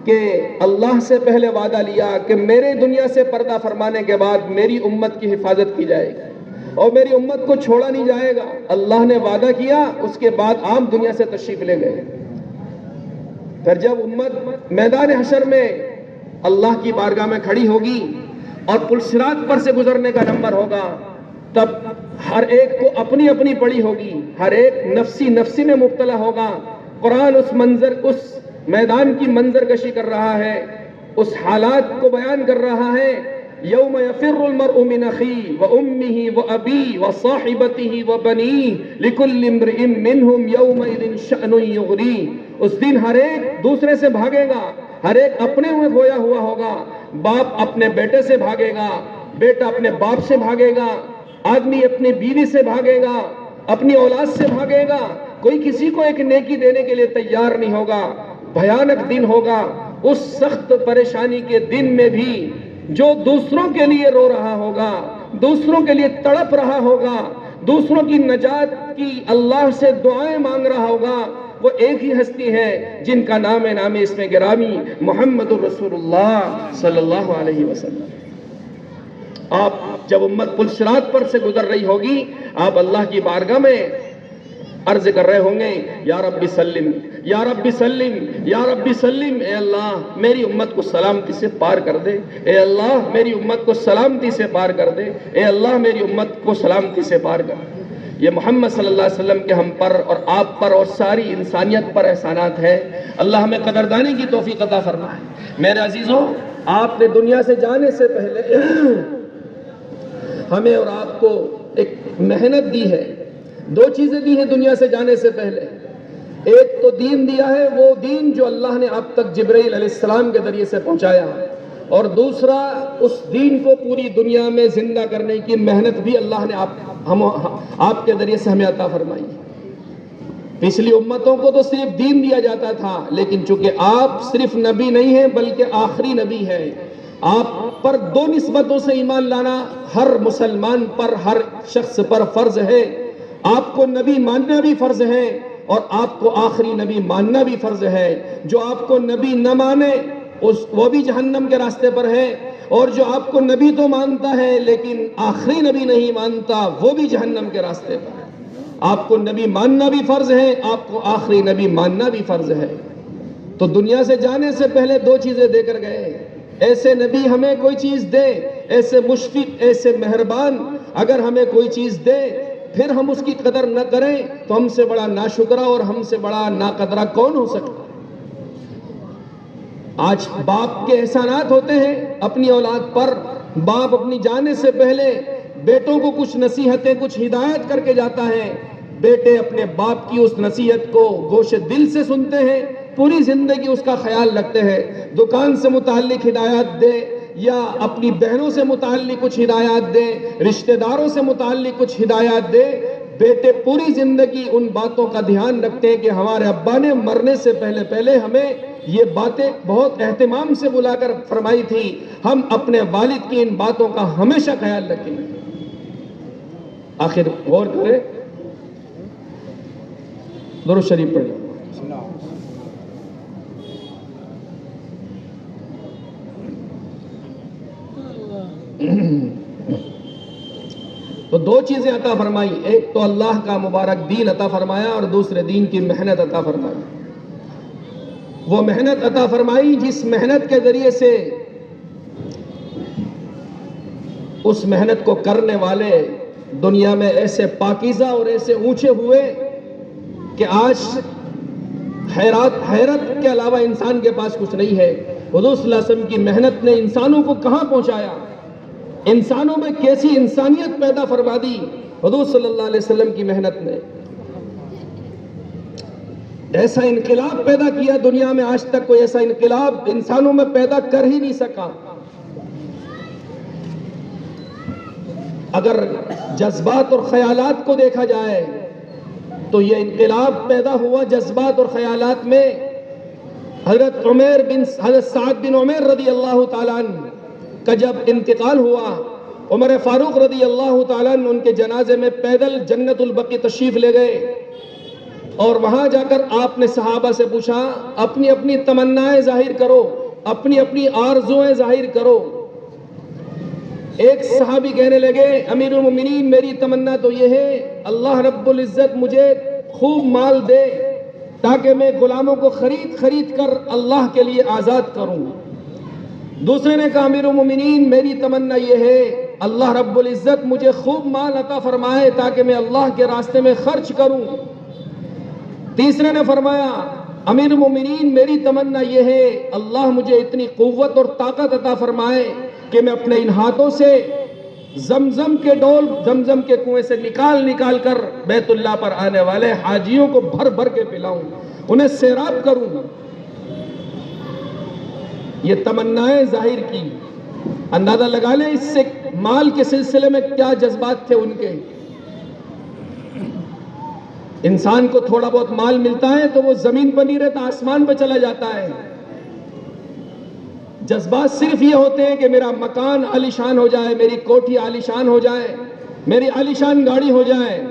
کہ اللہ سے پہلے وعدہ لیا کہ میرے دنیا سے پردہ فرمانے کے بعد میری امت کی حفاظت کی جائے گی اور میری امت کو چھوڑا نہیں جائے گا. اللہ نے وعدہ کیا، اس کے بعد آپ دنیا سے تشریف لے گئے. پھر جب امت میدان حشر میں اللہ کی بارگاہ میں کھڑی ہوگی اور پل صراط پر سے گزرنے کا نمبر ہوگا، تب ہر ایک کو اپنی اپنی پڑی ہوگی، ہر ایک نفسی میں مبتلا ہوگا. قرآن اس میدان کی منظر کشی کر رہا ہے، اس حالات کو بیان کر رہا ہے. یوم یفر المرء من اخیہ وامہ وابیہ وصاحبتہ وبنیہ لکل امرئ منہم یومئذ شأن یغنیہ. اس دن ہر ایک دوسرے سے بھاگے گا، ہر ایک اپنے میں کھویا ہوا ہوگا. باپ اپنے بیٹے سے بھاگے گا، بیٹا اپنے باپ سے بھاگے گا، آدمی اپنی بیوی سے بھاگے گا، اپنی اولاد سے بھاگے گا. کوئی کسی کو ایک نیکی دینے کے لیے تیار نہیں ہوگا. بھیانک دن ہوگا. اس سخت پریشانی کے دن میں بھی جو دوسروں کے لیے رو رہا ہوگا، دوسروں کے لیے تڑپ رہا ہوگا، دوسروں کی نجات کی اللہ سے دعائیں مانگ رہا ہوگا، وہ ایک ہی ہستی ہے جن کا نام اس میں گرامی محمد الرسول اللہ صلی اللہ علیہ وسلم. آپ جب امت پل صراط پر سے گزر رہی ہوگی، آپ اللہ کی بارگاہ میں عرض کر رہے ہوں گے یا رب سلم یا رب سلم یا رب سلم. اے اللہ میری امت کو سلامتی سے پار کر دے، اے اللہ میری امت کو سلامتی سے پار کر دے، اے اللہ میری امت کو سلامتی سے پار کر دے. یہ محمد صلی اللہ علیہ وسلم کے ہم پر اور آپ پر اور ساری انسانیت پر احسانات ہے. اللہ ہمیں قدردانی کی توفیق عطا فرمائے. میرے عزیزوں، آپ نے دنیا سے جانے سے پہلے ہمیں اور آپ کو ایک محنت دی ہے. 2 چیزیں دی ہیں دنیا سے جانے سے پہلے. ایک تو دین دیا ہے، وہ دین جو اللہ نے آپ تک جبرائیل علیہ السلام کے ذریعے سے پہنچایا، اور دوسرا اس دین کو پوری دنیا میں زندہ کرنے کی محنت بھی اللہ نے آپ کے ذریعے سے ہمیں عطا فرمائی. پچھلی امتوں کو تو صرف دین دیا جاتا تھا، لیکن چونکہ آپ صرف نبی نہیں ہیں بلکہ آخری نبی ہیں، آپ پر 2 نسبتوں سے ایمان لانا ہر مسلمان پر، ہر شخص پر فرض ہے. آپ کو نبی ماننا بھی فرض ہے اور آپ کو آخری نبی ماننا بھی فرض ہے. جو آپ کو نبی نہ مانے وہ بھی جہنم کے راستے پر ہے، اور جو آپ کو نبی تو مانتا ہے لیکن آخری نبی نہیں مانتا وہ بھی جہنم کے راستے پر ہے. آپ کو نبی ماننا بھی فرض ہے، آپ کو آخری نبی ماننا بھی فرض ہے. تو دنیا سے جانے سے پہلے 2 چیزیں دے کر گئے. ایسے نبی ہمیں کوئی چیز دے، ایسے مشفق، ایسے مہربان اگر ہمیں کوئی چیز دے پھر ہم اس کی قدر نہ کریں تو ہم سے بڑا ناشکرا اور ہم سے بڑا ناقدرہ کون ہو سکتا؟ آج باپ کے احسانات ہوتے ہیں اپنی اولاد پر. باپ اپنی جانے سے پہلے بیٹوں کو کچھ نصیحتیں کچھ ہدایت کر کے جاتا ہے. بیٹے اپنے باپ کی اس نصیحت کو گوش دل سے سنتے ہیں, پوری زندگی اس کا خیال رکھتے ہیں. دکان سے متعلق ہدایات دے یا اپنی بہنوں سے متعلق کچھ ہدایات دے, رشتہ داروں سے متعلق کچھ ہدایات دے, بیٹے پوری زندگی ان باتوں کا دھیان رکھتے ہیں کہ ہمارے ابا نے مرنے سے پہلے ہمیں یہ باتیں بہت اہتمام سے بلا کر فرمائی تھی, ہم اپنے والد کی ان باتوں کا ہمیشہ خیال رکھیں. آخر غور کریں, درود شریف پڑھیں. تو دو چیزیں عطا فرمائی, ایک تو اللہ کا مبارک دین عطا فرمایا اور دوسرے دین کی محنت عطا فرمائی. وہ محنت عطا فرمائی جس محنت کے ذریعے سے اس محنت کو کرنے والے دنیا میں ایسے پاکیزہ اور ایسے اونچے ہوئے کہ آج حیرت کے علاوہ انسان کے پاس کچھ نہیں ہے. حضور صلی اللہ علیہ وسلم کی محنت نے انسانوں کو کہاں پہنچایا, انسانوں میں کیسی انسانیت پیدا فرما دی حضور صلی اللہ علیہ وسلم کی محنت نے. ایسا انقلاب پیدا کیا دنیا میں, آج تک کوئی ایسا انقلاب انسانوں میں پیدا کر ہی نہیں سکا. اگر جذبات اور خیالات کو دیکھا جائے تو یہ انقلاب پیدا ہوا جذبات اور خیالات میں. حضرت سعد بن عمیر رضی اللہ تعالیٰ عنہ کا جب انتقال ہوا, عمر فاروق رضی اللہ تعالیٰ عنہ ان کے جنازے میں پیدل جنت البقیع تشریف لے گئے اور وہاں جا کر آپ نے صحابہ سے پوچھا اپنی اپنی تمنائیں ظاہر کرو, اپنی اپنی آرزویں ظاہر کرو. ایک صحابی کہنے لگے امیر المومنین میری تمنا تو یہ ہے اللہ رب العزت مجھے خوب مال دے تاکہ میں غلاموں کو خرید کر اللہ کے لیے آزاد کروں. دوسرے نے کہا امیر المومنین میری تمنا یہ ہے اللہ رب العزت مجھے خوب مال عطا فرمائے تاکہ میں اللہ کے راستے میں خرچ کروں. تیسرے نے فرمایا امیر المومنین میری تمنا یہ ہے اللہ مجھے اتنی قوت اور طاقت عطا فرمائے کہ میں اپنے ان ہاتھوں سے زمزم کے ڈول زمزم کے کنویں سے نکال کر بیت اللہ پر آنے والے حاجیوں کو بھر کے پلاؤں, انہیں سیراب کروں. یہ تمنائیں ظاہر کی. اندازہ لگا لیں اس سے مال کے سلسلے میں کیا جذبات تھے ان کے. انسان کو تھوڑا بہت مال ملتا ہے تو وہ زمین پر نہیں رہتا, آسمان پہ چلا جاتا ہے. جذبات صرف یہ ہوتے ہیں کہ میرا مکان عالیشان ہو جائے, میری کوٹھی عالیشان ہو جائے, میری عالیشان گاڑی ہو جائے,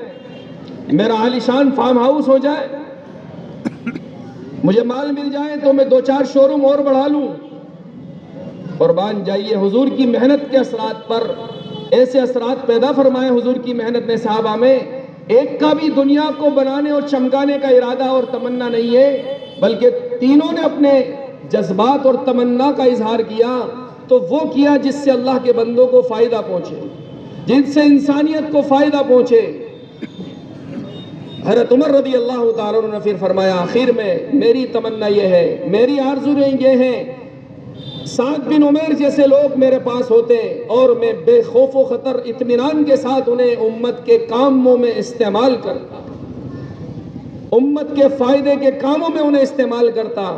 میرا عالیشان فارم ہاؤس ہو جائے, مجھے مال مل جائے تو میں 2-4 شو روم اور بڑھا لوں. قربان جائیے حضور کی محنت کے اثرات پر ایسے اثرات پیدا فرمائے حضور کی محنت نے صحابہ میں. ایک کا بھی دنیا کو بنانے اور چمکانے کا ارادہ اور تمنا نہیں ہے, بلکہ تینوں نے اپنے جذبات اور تمنا کا اظہار کیا تو وہ کیا جس سے اللہ کے بندوں کو فائدہ پہنچے, جس سے انسانیت کو فائدہ پہنچے. حضرت عمر رضی اللہ تعالیٰ عنہ نے پھر فرمایا آخر میں میری تمنا یہ ہے, میری آرزویں یہ ہیں سعد بن عمیر جیسے لوگ میرے پاس ہوتے اور میں بے خوف و خطر اطمینان کے ساتھ انہیں امت کے کاموں میں استعمال کرتا, امت کے فائدے کے کاموں میں انہیں استعمال کرتا.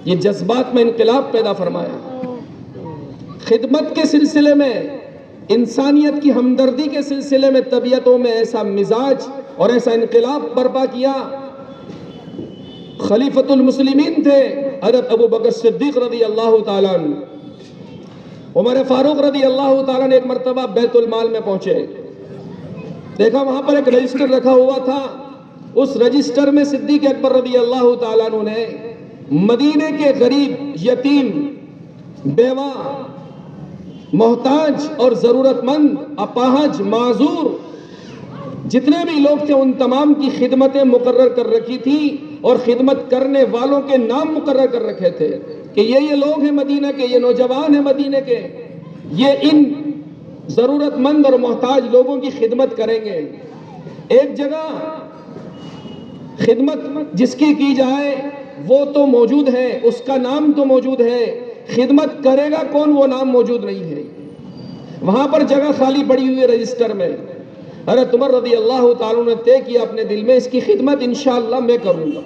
یہ جذبات میں انقلاب پیدا فرمایا. خدمت کے سلسلے میں, انسانیت کی ہمدردی کے سلسلے میں طبیعتوں میں ایسا مزاج اور ایسا انقلاب برپا کیا. خلیفۃ المسلمین تھے حضرت ابو بکر صدیق رضی اللہ تعالیٰ عنہ. عمر فاروق رضی اللہ تعالیٰ عنہ ایک مرتبہ بیت المال میں پہنچے, دیکھا وہاں پر ایک رجسٹر رکھا ہوا تھا. اس رجسٹر میں صدیق اکبر رضی اللہ تعالیٰ عنہ نے مدینے کے غریب, یتیم, بیوہ, محتاج اور ضرورت مند, اپاہج, معذور جتنے بھی لوگ تھے ان تمام کی خدمتیں مقرر کر رکھی تھی اور خدمت کرنے والوں کے نام مقرر کر رکھے تھے کہ یہ لوگ ہیں مدینہ کے, یہ نوجوان ہیں مدینہ کے, یہ ان ضرورت مند اور محتاج لوگوں کی خدمت کریں گے. ایک جگہ خدمت جس کی جائے وہ تو موجود ہے، اس کا نام تو موجود ہے، خدمت کرے گا کون وہ نام موجود نہیں ہے. وہاں پر جگہ خالی پڑی ہوئی ہے رجسٹر میں. حضرت عمر رضی اللہ تعالیٰ نے طے کیا اپنے دل میں اس کی خدمت انشاءاللہ میں کروں گا.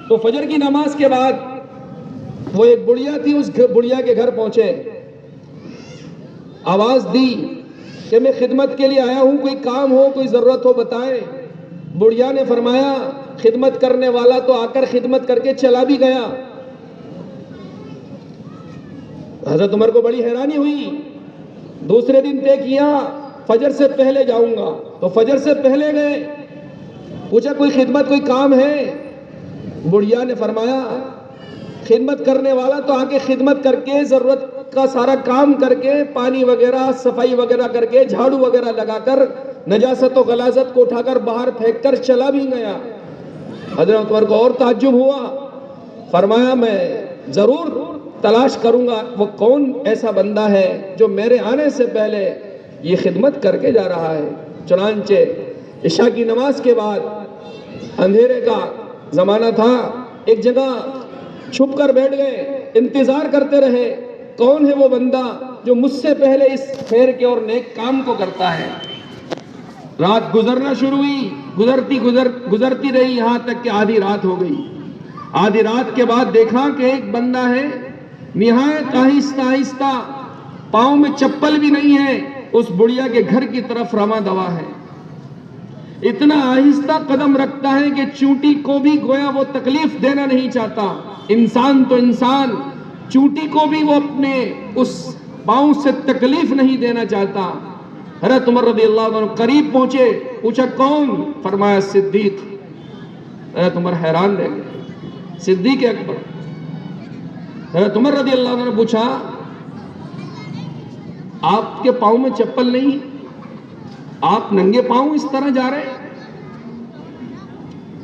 تو فجر کی نماز کے بعد وہ ایک بڑھیا تھی، اس بڑھیا کے گھر پہنچے، آواز دی کہ میں خدمت کے لیے آیا ہوں، کوئی کام ہو کوئی ضرورت ہو بتائیں. بڑھیا نے فرمایا خدمت کرنے والا تو آ کر خدمت کر کے چلا بھی گیا. حضرت عمر کو بڑی حیرانی ہوئی. دوسرے دن طے کیا فجر سے پہلے جاؤں گا، تو فجر سے پہلے گئے. پوچھا کوئی خدمت کوئی کام ہے؟ بڑھیا نے فرمایا خدمت کرنے والا تو آ کے خدمت کر کے ضرورت کا سارا کام کر کے پانی وغیرہ صفائی وغیرہ کر کے جھاڑو وغیرہ لگا کر نجاست و غلاظت کو اٹھا کر باہر پھینک کر چلا بھی گیا. حضرت عمر کو اور تعجب ہوا. فرمایا میں ضرور تلاش کروں گا وہ کون ایسا بندہ ہے جو میرے آنے سے پہلے یہ خدمت کر کے جا رہا ہے. چنانچہ عشاء کی نماز کے بعد اندھیرے کا زمانہ تھا، ایک جگہ چھپ کر بیٹھ گئے، انتظار کرتے رہے کون ہے وہ بندہ جو مجھ سے پہلے اس خیر کے اور نیک کام کو کرتا ہے. رات گزرنا شروع ہوئی، گزرتی رہی یہاں تک کہ آدھی رات ہو گئی. آدھی رات کے بعد دیکھا کہ ایک بندہ ہے نہایت آہستہ آہستہ، پاؤں میں چپل بھی نہیں ہے، اس بڑھیا کے گھر کی طرف رواں دوا ہے. اتنا آہستہ قدم رکھتا ہے کہ چونٹی کو بھی گویا وہ تکلیف دینا نہیں چاہتا. انسان تو انسان، چونٹی کو بھی وہ اپنے اس پاؤں سے تکلیف نہیں دینا چاہتا. حضرت عمر رضی اللہ عنہ قریب پہنچے، پوچھا کون؟ فرمایا صدیق. حضرت عمر حیران رہ گئے، صدیق اکبر. حضرت عمر رضی اللہ عنہ نے پوچھا آپ کے پاؤں میں چپل نہیں، آپ ننگے پاؤں اس طرح جا رہے ہیں؟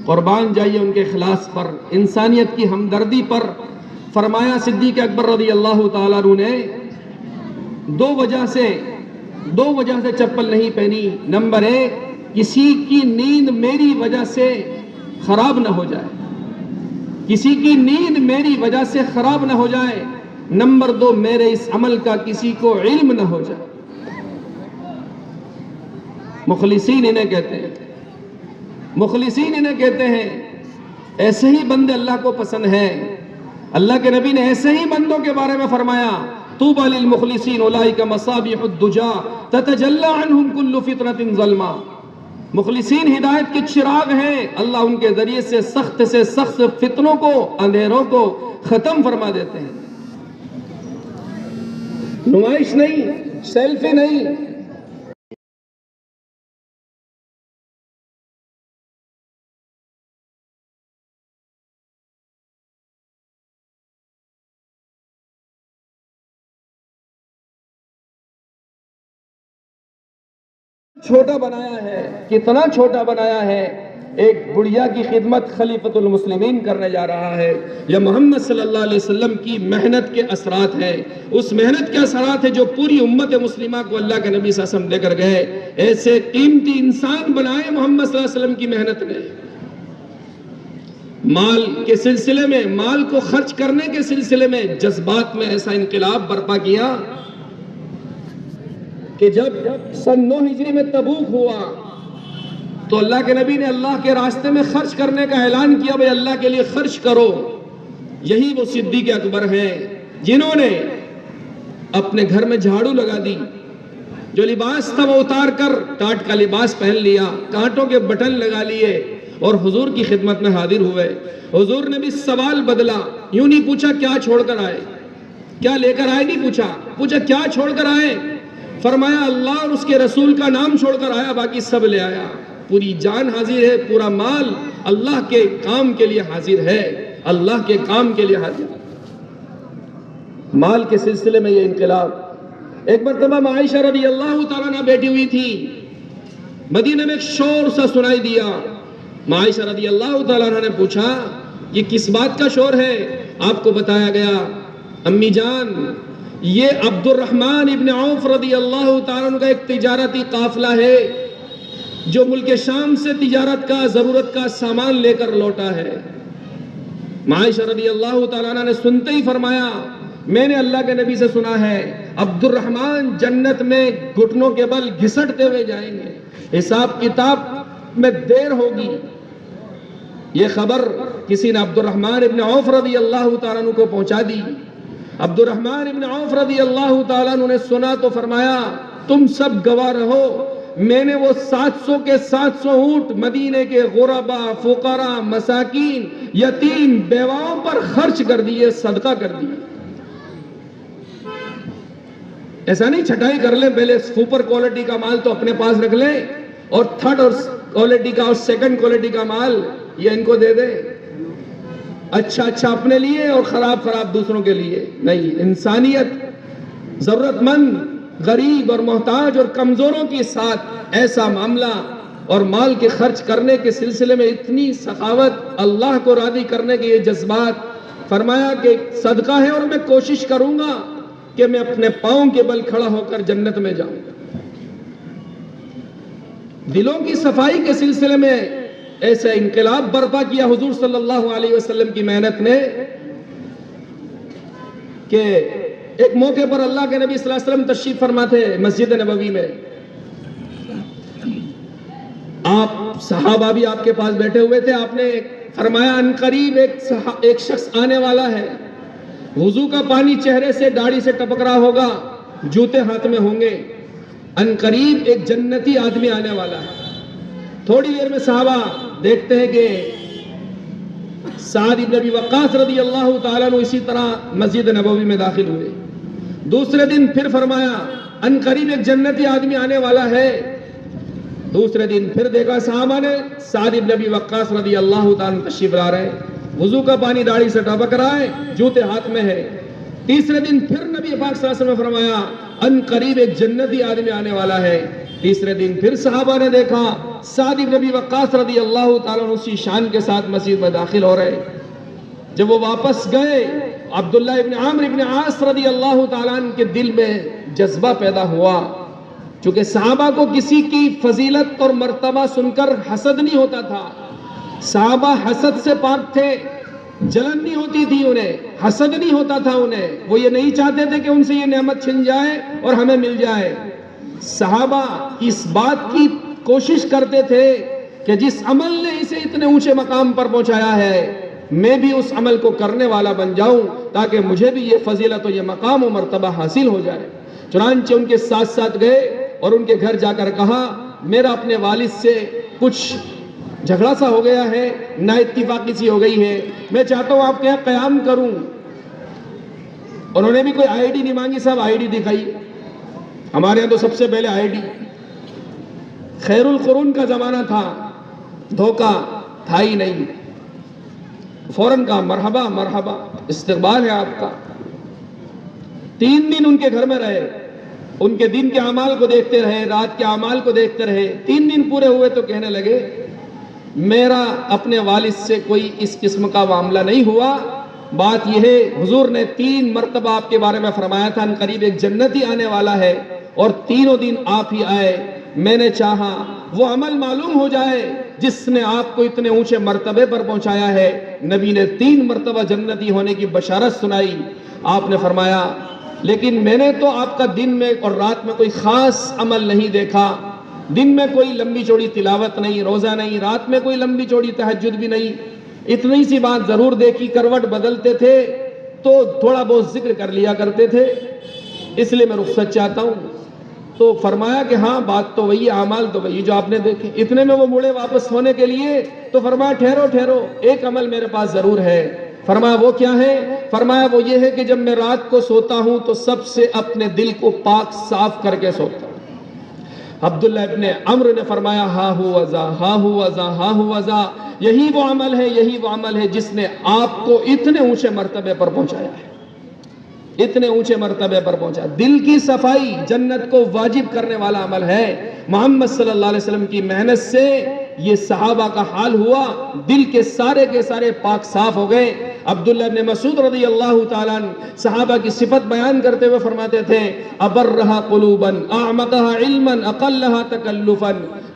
قربان جائیے ان کے اخلاص پر، انسانیت کی ہمدردی پر. فرمایا صدیق اکبر رضی اللہ تعالیٰ عنہ نے دو وجہ سے چپل نہیں پہنی. نمبر ایک، کسی کی نیند میری وجہ سے خراب نہ ہو جائے، کسی کی نیند میری وجہ سے خراب نہ ہو جائے. نمبر دو، میرے اس عمل کا کسی کو علم نہ ہو جائے. مخلصین انہیں کہتے ہیں، مخلصین انہیں کہتے ہیں. ایسے ہی بندے اللہ کو پسند ہیں. اللہ کے نبی نے ایسے ہی بندوں کے بارے میں فرمایا طوبی للمخلصین اولئک مصابیح الدجا تتجلی عنہم کل فتنۃ ظلما. مخلصین ہدایت کے چراغ ہیں، اللہ ان کے ذریعے سے سخت فتنوں کو، اندھیروں کو ختم فرما دیتے ہیں. نمائش نہیں، سیلفی نہیں. چھوٹا بنایا ہے، کتنا چھوٹا بنایا ہے. ایک بڑھیا کی خدمت خلیفۃ المسلمین کرنے جا رہا ہے. یہ محمد صلی اللہ علیہ وسلم کی محنت کے اثرات ہیں. اس محنت کے اثرات ہیں جو پوری امت مسلمہ کو اللہ کے نبی صلی اللہ علیہ وسلم دے کر گئے. ایسے قیمتی انسان بنائے محمد صلی اللہ علیہ وسلم کی محنت نے. مال کے سلسلے میں، مال کو خرچ کرنے کے سلسلے میں جذبات میں ایسا انقلاب برپا کیا کہ جب سن 9 ہجری میں تبوک ہوا تو اللہ کے نبی نے اللہ کے راستے میں خرچ کرنے کا اعلان کیا، بھئی اللہ کے لیے خرچ کرو. یہی وہ صدیق اکبر ہیں جنہوں نے اپنے گھر میں جھاڑو لگا دی، جو لباس تھا وہ اتار کر ٹاٹ کا لباس پہن لیا، کانٹوں کے بٹن لگا لیے اور حضور کی خدمت میں حاضر ہوئے. حضور نے بھی سوال بدلا، یوں نہیں پوچھا کیا چھوڑ کر آئے، کیا لے کر آئے، نہیں پوچھا کیا چھوڑ کر آئے. فرمایا اللہ اور اس کے رسول کا نام چھوڑ کر آیا، باقی سب لے آیا. پوری جان حاضر ہے، پورا مال اللہ کے کام کے لیے حاضر ہے، اللہ کے کام کے لیے حاضر ہے. مال کے سلسلے میں یہ انقلاب. ایک مرتبہ عائشہ رضی اللہ تعالیٰ عنہ بیٹھی ہوئی تھی، مدینہ میں ایک شور سا سنائی دیا. عائشہ رضی اللہ تعالیٰ عنہ نے پوچھا یہ کس بات کا شور ہے؟ آپ کو بتایا گیا امی جان یہ عبد الرحمن ابن عوف رضی اللہ تعالیٰ عنہ کا ایک تجارتی قافلہ ہے جو ملک شام سے تجارت کا ضرورت کا سامان لے کر لوٹا ہے. عائشہ رضی اللہ تعالیٰ عنہ نے سنتے ہی فرمایا میں نے اللہ کے نبی سے سنا ہے عبد الرحمن جنت میں گھٹنوں کے بل گھسٹتے ہوئے جائیں گے, حساب کتاب میں دیر ہوگی. یہ خبر کسی نے عبد الرحمن ابن عوف رضی اللہ تعالیٰ عنہ کو پہنچا دی. عبد الرحمن ابن عوف رضی اللہ تعالیٰ عنہ نے سنا تو فرمایا تم سب گواہ رہو, میں نے وہ 700 کے 700 اونٹ مدینے کے غربا, فقراء, مساکین, یتیم, بیواؤں پر خرچ کر دیے, صدقہ کر دیے. ایسا نہیں چھٹائی کر لیں, پہلے سپر کوالٹی کا مال تو اپنے پاس رکھ لیں اور تھرڈ اور کوالٹی کا اور سیکنڈ کوالٹی کا مال یہ ان کو دے دے, اچھا اچھا اپنے لیے اور خراب خراب دوسروں کے لیے. نہیں, انسانیت, ضرورت مند, غریب اور محتاج اور کمزوروں کے ساتھ ایسا معاملہ اور مال کے خرچ کرنے کے سلسلے میں اتنی سخاوت, اللہ کو راضی کرنے کے یہ جذبات. فرمایا کہ صدقہ ہے اور میں کوشش کروں گا کہ میں اپنے پاؤں کے بل کھڑا ہو کر جنت میں جاؤں. دلوں کی صفائی کے سلسلے میں ایسا انقلاب برپا کیا حضور صلی اللہ علیہ وسلم کی محنت نے کہ ایک موقع پر اللہ کے نبی صلی اللہ علیہ وسلم تشریف فرما تھے مسجد نبوی میں. آپ صحابہ بھی آپ کے پاس بیٹھے ہوئے تھے. آپ نے فرمایا ان قریب ایک شخص آنے والا ہے, وضو کا پانی چہرے سے داڑھی سے ٹپک رہا ہوگا, جوتے ہاتھ میں ہوں گے, ان قریب ایک جنتی آدمی آنے والا ہے. تھوڑی دیر میں صحابہ دیکھتے ہیں کہ سعد ابن ابی وقاص رضی اللہ تعالیٰ عنہ اسی طرح مسجد نبوی میں داخل ہوئے. دوسرے دن پھر فرمایا ان قریب ایک جنتی آدمی آنے والا ہے. دوسرے دن پھر دیکھا صحابہ نے سعد ابن ابی وقاص رضی اللہ تعالیٰ عنہ تشریف لا رہے, وضو کا پانی داڑھی سے ٹپک رہا ہے, جوتے ہاتھ میں ہے. تیسرے دن پھر نبی پاک صلی اللہ علیہ وسلم نے فرمایا ان قریب ایک جنتی آدمی آنے والا ہے. تیسرے دن پھر صحابہ نے دیکھا سعد ابن ابی وقاص رضی اللہ تعالیٰ عنہ اسی شان کے ساتھ مسجد میں داخل ہو رہے. جب وہ واپس گئے عبداللہ ابن عامر ابن عاص رضی اللہ تعالیٰ عنہ کے دل میں جذبہ پیدا ہوا, چونکہ صحابہ کو کسی کی فضیلت اور مرتبہ سن کر حسد نہیں ہوتا تھا. صحابہ حسد سے پاک تھے, جلن نہیں ہوتی تھی انہیں, حسد نہیں ہوتا تھا انہیں. وہ یہ نہیں چاہتے تھے کہ ان سے یہ نعمت چھن جائے اور ہمیں مل جائے. صحابہ اس بات کی کوشش کرتے تھے کہ جس عمل نے اسے اتنے اونچے مقام پر پہنچایا ہے میں بھی اس عمل کو کرنے والا بن جاؤں تاکہ مجھے بھی یہ فضیلت و یہ مقام و مرتبہ حاصل ہو جائے. چنانچہ ان کے ساتھ ساتھ گئے اور ان کے گھر جا کر کہا میرا اپنے والد سے کچھ جھگڑا سا ہو گیا ہے, نا اتفاقی سی ہو گئی ہے, میں چاہتا ہوں آپ کے یہاں قیام کروں. انہوں نے بھی کوئی آئی ڈی نہیں مانگی, صاحب آئی ڈی دکھائی. ہمارے یہاں تو سب سے پہلے آئی ڈی, خیر القرون کا زمانہ تھا, دھوکہ تھا ہی نہیں. فوراً کہا مرحبا مرحبا, استقبال ہے آپ کا. 3 دن ان کے گھر میں رہے, ان کے دن کے اعمال کو دیکھتے رہے, رات کے اعمال کو دیکھتے رہے. 3 دن پورے ہوئے تو کہنے لگے میرا اپنے والد سے کوئی اس قسم کا معاملہ نہیں ہوا. بات یہ ہے حضور نے 3 مرتبہ آپ کے بارے میں فرمایا تھا ان قریب ایک جنتی آنے والا ہے, اور تینوں دن آپ ہی آئے. میں نے چاہا وہ عمل معلوم ہو جائے جس نے آپ کو اتنے اونچے مرتبے پر پہنچایا ہے. نبی نے 3 مرتبہ جنتی ہونے کی بشارت سنائی. آپ نے فرمایا لیکن میں نے تو آپ کا دن میں اور رات میں کوئی خاص عمل نہیں دیکھا. دن میں کوئی لمبی چوڑی تلاوت نہیں, روزہ نہیں, رات میں کوئی لمبی چوڑی تہجد بھی نہیں. اتنی سی بات ضرور دیکھی, کروٹ بدلتے تھے تو تھوڑا بہت ذکر کر لیا کرتے تھے, اس لیے میں رخصت چاہتا ہوں. تو فرمایا کہ ہاں بات تو وہی, اعمال تو وہی جو آپ نے دیکھے. اتنے میں وہ مڑے واپس ہونے کے لیے تو فرمایا ٹھہرو ٹھہرو, ایک عمل میرے پاس ضرور ہے. فرمایا وہ کیا ہے؟ فرمایا وہ یہ ہے کہ جب میں رات کو سوتا ہوں تو سب سے اپنے دل کو پاک صاف کر کے سوتا ہوں. عبداللہ ابن عمرو نے فرمایا ہا ہو وزا ہا ہو وزا ہا ہو وزا, یہی وہ عمل ہے, یہی وہ عمل ہے جس نے آپ کو اتنے اونچے مرتبے پر پہنچایا ہے, اتنے اونچے مرتبے پر پہنچا. دل کی صفائی جنت کو واجب کرنے والا عمل ہے. محمد صلی اللہ علیہ وسلم کی محنت سے یہ صحابہ کا حال ہوا, دل کے سارے پاک صاف ہو گئے. عبداللہ ابن مسعود رضی اللہ تعالیٰ عنہ صحابہ کی صفت بیان کرتے ہوئے فرماتے تھے ابرہا قلوبا اعمقہا علما اقلہا تکلفا،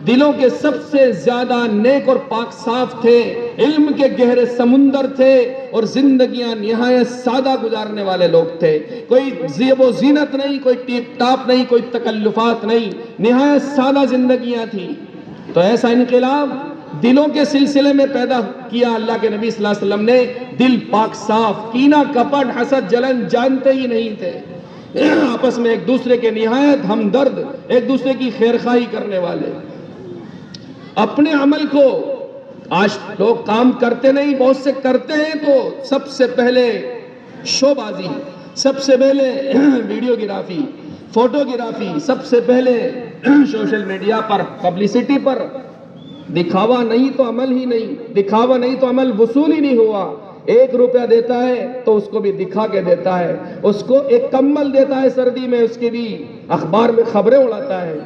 دلوں کے سب سے زیادہ نیک اور پاک صاف تھے، علم کے گہرے سمندر تھے، اور زندگیاں نہایت سادہ گزارنے والے لوگ تھے، کوئی زیب و زینت نہیں، کوئی ٹیپ ٹاپ نہیں، کوئی تکلفات نہیں، نہایت سادہ زندگیاں تھیں۔ تو ایسا انقلاب دلوں کے سلسلے میں پیدا کیا اللہ کے نبی صلی اللہ علیہ وسلم نے، دل پاک صاف، کینہ کپٹ حسد جلن جانتے ہی نہیں تھے، آپس میں ایک دوسرے کے نہایت ہمدرد، ایک دوسرے کی خیرخواہی کرنے والے۔ اپنے عمل کو آج لوگ کام کرتے نہیں، بہت سے کرتے ہیں تو سب سے پہلے شو بازی، سب سے پہلے ویڈیو گرافی، فوٹو گرافی، سب سے پہلے سوشل میڈیا پر پبلسٹی پر، دکھاوا نہیں تو عمل ہی نہیں، دکھاوا نہیں تو عمل وصول ہی نہیں ہوا۔ 1 روپیہ دیتا ہے تو اس کو بھی دکھا کے دیتا ہے، اس کو ایک کمبل دیتا ہے سردی میں، اس کی بھی اخبار میں خبریں اڑاتا ہے۔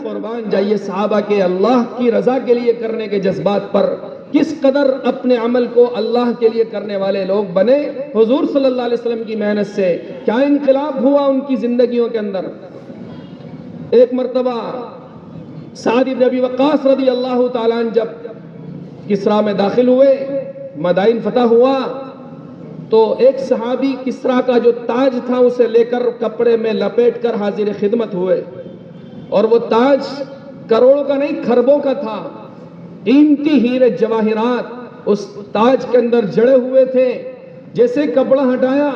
قربان جائیے صحابہ کے اللہ کی رضا کے لیے کرنے کے جذبات پر، کس قدر اپنے عمل کو اللہ کے لیے کرنے والے لوگ بنے۔ حضور صلی اللہ علیہ وسلم کی محنت سے کیا انقلاب ہوا ان کی زندگیوں کے اندر۔ ایک مرتبہ سعد بن ابی وقاص رضی اللہ تعالیٰ عنہ جب کسرا میں داخل ہوئے، مدائن فتح ہوا، تو ایک صحابی کسرا کا جو تاج تھا اسے لے کر کپڑے میں لپیٹ کر حاضر خدمت ہوئے، اور وہ تاج کروڑوں کا نہیں، کھربوں کا تھا، قیمتی ہیرے جواہرات اس تاج کے اندر جڑے ہوئے تھے۔ جیسے کپڑا ہٹایا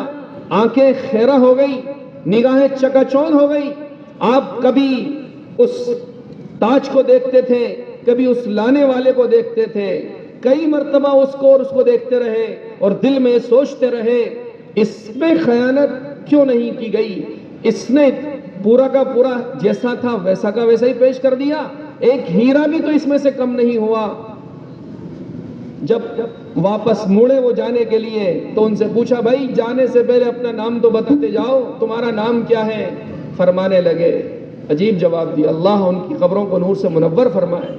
آنکھیں خیرہ ہو گئی، نگاہیں چکا چوندھ ہو گئی۔ آپ کبھی اس تاج کو دیکھتے تھے، کبھی اس لانے والے کو دیکھتے تھے، کئی مرتبہ اس کو دیکھتے رہے اور دل میں سوچتے رہے اس میں خیانت کیوں نہیں کی گئی، اس نے پورا کا پورا جیسا تھا ویسا کا ویسا ہی پیش کر دیا، ایک ہیرا بھی تو اس میں سے کم نہیں ہوا۔ جب واپس مڑے وہ جانے کے لیے تو ان سے پوچھا بھائی جانے سے پہلے اپنا نام تو بتاتے جاؤ، تمہارا نام کیا ہے؟ فرمانے لگے، عجیب جواب دیا، اللہ ان کی قبروں کو نور سے منور فرمائے۔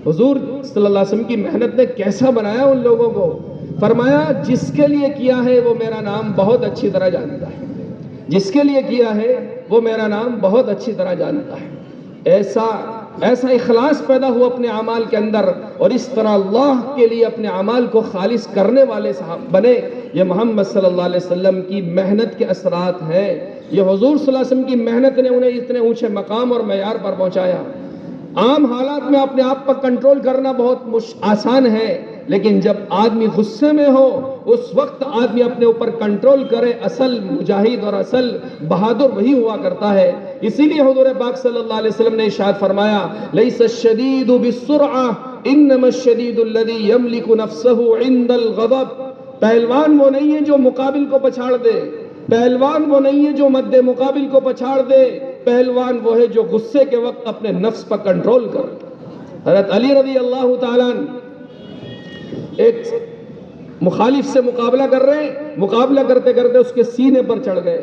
حضور صلی اللہ علیہ وسلم کی محنت نے کیسا بنایا ان لوگوں کو۔ فرمایا جس کے لیے کیا ہے وہ میرا نام بہت اچھی طرح جانتا ہے، جس کے لیے کیا ہے وہ میرا نام بہت اچھی طرح جانتا ہے۔ ایسا اخلاص پیدا ہوا اپنے اعمال کے اندر، اور اس طرح اللہ کے لیے اپنے اعمال کو خالص کرنے والے صاحب بنے۔ یہ محمد صلی اللہ علیہ وسلم کی محنت کے اثرات ہیں، یہ حضور صلی اللہ علیہ وسلم کی محنت نے انہیں اتنے اونچے مقام اور معیار پر پہنچایا۔ عام حالات میں اپنے آپ پر کنٹرول کرنا بہت آسان ہے، لیکن جب آدمی غصے میں ہو اس وقت آدمی اپنے اوپر کنٹرول کرے، اصل مجاہد اور اصل بہادر وہی ہوا کرتا ہے۔ اسی لیے حضور پاک صلی اللہ علیہ وسلم نے ارشاد فرمایا لیس الشدید بالسرعہ انما الشدید الذی یملک نفسہ عند الغضب۔ پہلوان وہ نہیں ہے جو مقابل کو پچھاڑ دے، پہلوان وہ نہیں ہے جو مد مقابل کو پچھاڑ دے، پہلوان وہ ہے جو غصے کے وقت اپنے نفس پر کنٹرول کر۔ حضرت علی رضی اللہ تعالیٰ ایک مخالف سے مقابلہ کر رہے ہیں، مقابلہ کرتے کرتے اس کے سینے پر چڑھ گئے،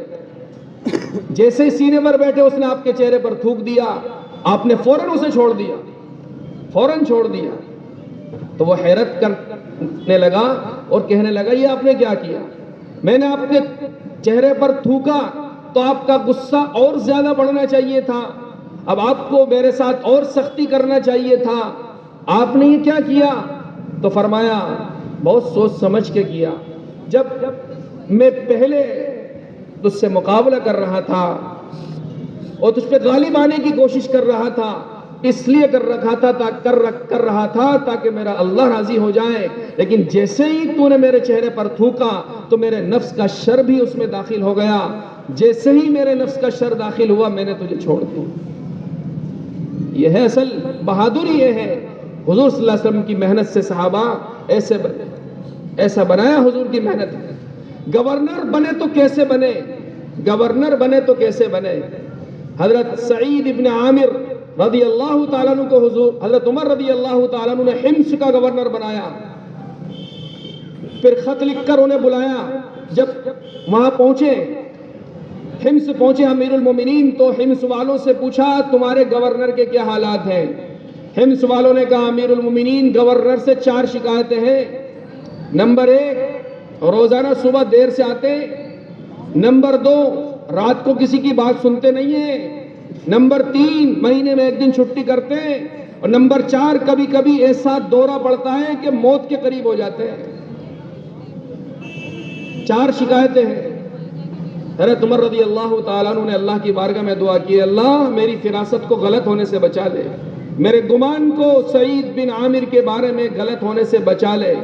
جیسے سینے پر بیٹھے اس نے آپ کے چہرے پر تھوک دیا، آپ نے فوراً اسے چھوڑ دیا، فوراً چھوڑ دیا۔ تو وہ حیرت کرنے لگا اور کہنے لگا یہ آپ نے کیا کیا؟ میں نے آپ کے چہرے پر تھوکا تو آپ کا غصہ اور زیادہ بڑھنا چاہیے تھا، اب آپ کو میرے ساتھ اور سختی کرنا چاہیے تھا، آپ نے یہ کیا کیا؟ تو فرمایا بہت سوچ سمجھ کے کیا، جب میں پہلے تجھ سے مقابلہ کر رہا تھا اور تجھ پہ غالب آنے کی کوشش کر رہا تھا، اس لیے کر رہا تھا تاکہ میرا اللہ راضی ہو جائے، لیکن جیسے ہی تو نے میرے چہرے پر تھوکا تو میرے نفس کا شر بھی اس میں داخل ہو گیا، جیسے ہی میرے نفس کا شر داخل ہوا میں نے تجھے چھوڑ دیا۔ یہ ہے اصل بہادری، یہ ہے حضور صلی اللہ علیہ وسلم کی محنت سے صحابہ ایسا بنایا حضور کی محنت۔ گورنر بنے تو کیسے بنے، گورنر بنے تو کیسے بنے؟ حضرت سعید ابن عامر رضی اللہ تعالیٰ عنہ کو حضرت عمر رضی اللہ تعالیٰ عنہ نے حمص کا گورنر بنایا، پھر خط لکھ کر انہیں بلایا۔ جب وہاں پہنچے، حمص پہنچے امیر المومنین، تو حمص والوں سے پوچھا تمہارے گورنر کے کیا حالات ہیں؟ حمص والوں نے کہا امیر المومنین گورنر سے 4 شکایتیں ہیں۔ نمبر 1، روزانہ صبح دیر سے آتے. نمبر 2 رات کو کسی کی بات سنتے نہیں ہیں. نمبر 3 مہینے میں 1 دن چھٹی کرتے ہیں. اور نمبر 4 کبھی کبھی ایسا دورہ پڑتا ہے کہ موت کے قریب ہو جاتے ہیں. 4 شکایتیں ہیں. حضرت عمر رضی اللہ تعالیٰ عنہ نے اللہ کی بارگاہ میں دعا کی, اللہ میری فراست کو غلط ہونے سے بچا لے, میرے گمان کو سعید بن عامر کے بارے میں غلط ہونے سے بچا لے.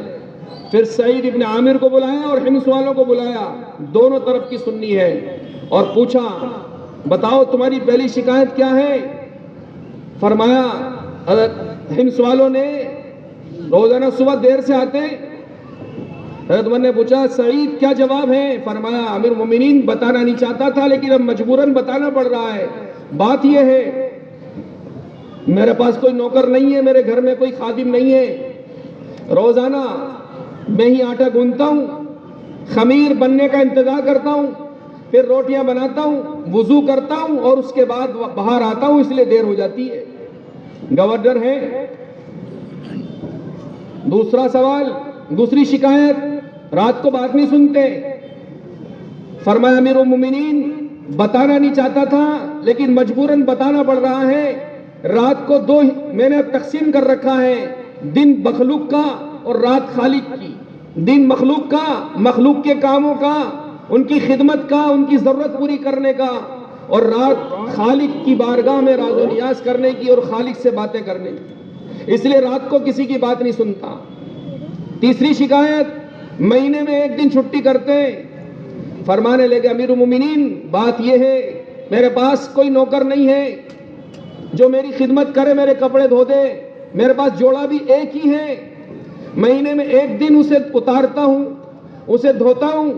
پھر سعید بن عامر کو بلایا اور حمص والوں کو بلایا, دونوں طرف کی سننی ہے, اور پوچھا بتاؤ تمہاری پہلی شکایت کیا ہے. فرمایا حضرت حمص والوں نے روزانہ صبح دیر سے آتے. حضرت عمر نے پوچھا سعید کیا جواب ہے. فرمایا امیر المومنین بتانا نہیں چاہتا تھا لیکن اب مجبوراً بتانا پڑ رہا ہے. بات یہ ہے میرے پاس کوئی نوکر نہیں ہے, میرے گھر میں کوئی خادم نہیں ہے, روزانہ میں ہی آٹا گوندتا ہوں, خمیر بننے کا انتظار کرتا ہوں, پھر روٹیاں بناتا ہوں, وضو کرتا ہوں اور اس کے بعد باہر آتا ہوں, اس لیے دیر ہو جاتی ہے. گورنر ہے. دوسرا سوال, دوسری شکایت, رات کو بات نہیں سنتے. فرمایا امیر المومنین بتانا نہیں چاہتا تھا لیکن مجبوراً بتانا پڑ رہا ہے. رات کو 2 میں نے تقسیم کر رکھا ہے, دن مخلوق کا اور رات خالق کی. دن مخلوق کا, مخلوق کے کاموں کا, ان کی خدمت کا, ان کی ضرورت پوری کرنے کا, اور رات خالق کی بارگاہ میں راز و نیاز کرنے کی اور خالق سے باتیں کرنے کی. اس لیے رات کو کسی کی بات نہیں سنتا. تیسری شکایت مہینے میں 1 دن چھٹی کرتے. فرمانے لگے امیر المومنین بات یہ ہے میرے پاس کوئی نوکر نہیں ہے جو میری خدمت کرے, میرے کپڑے دھو دے, میرے پاس جوڑا بھی ایک ہی ہے, مہینے میں 1 دن اسے اتارتا ہوں, اسے دھوتا ہوں,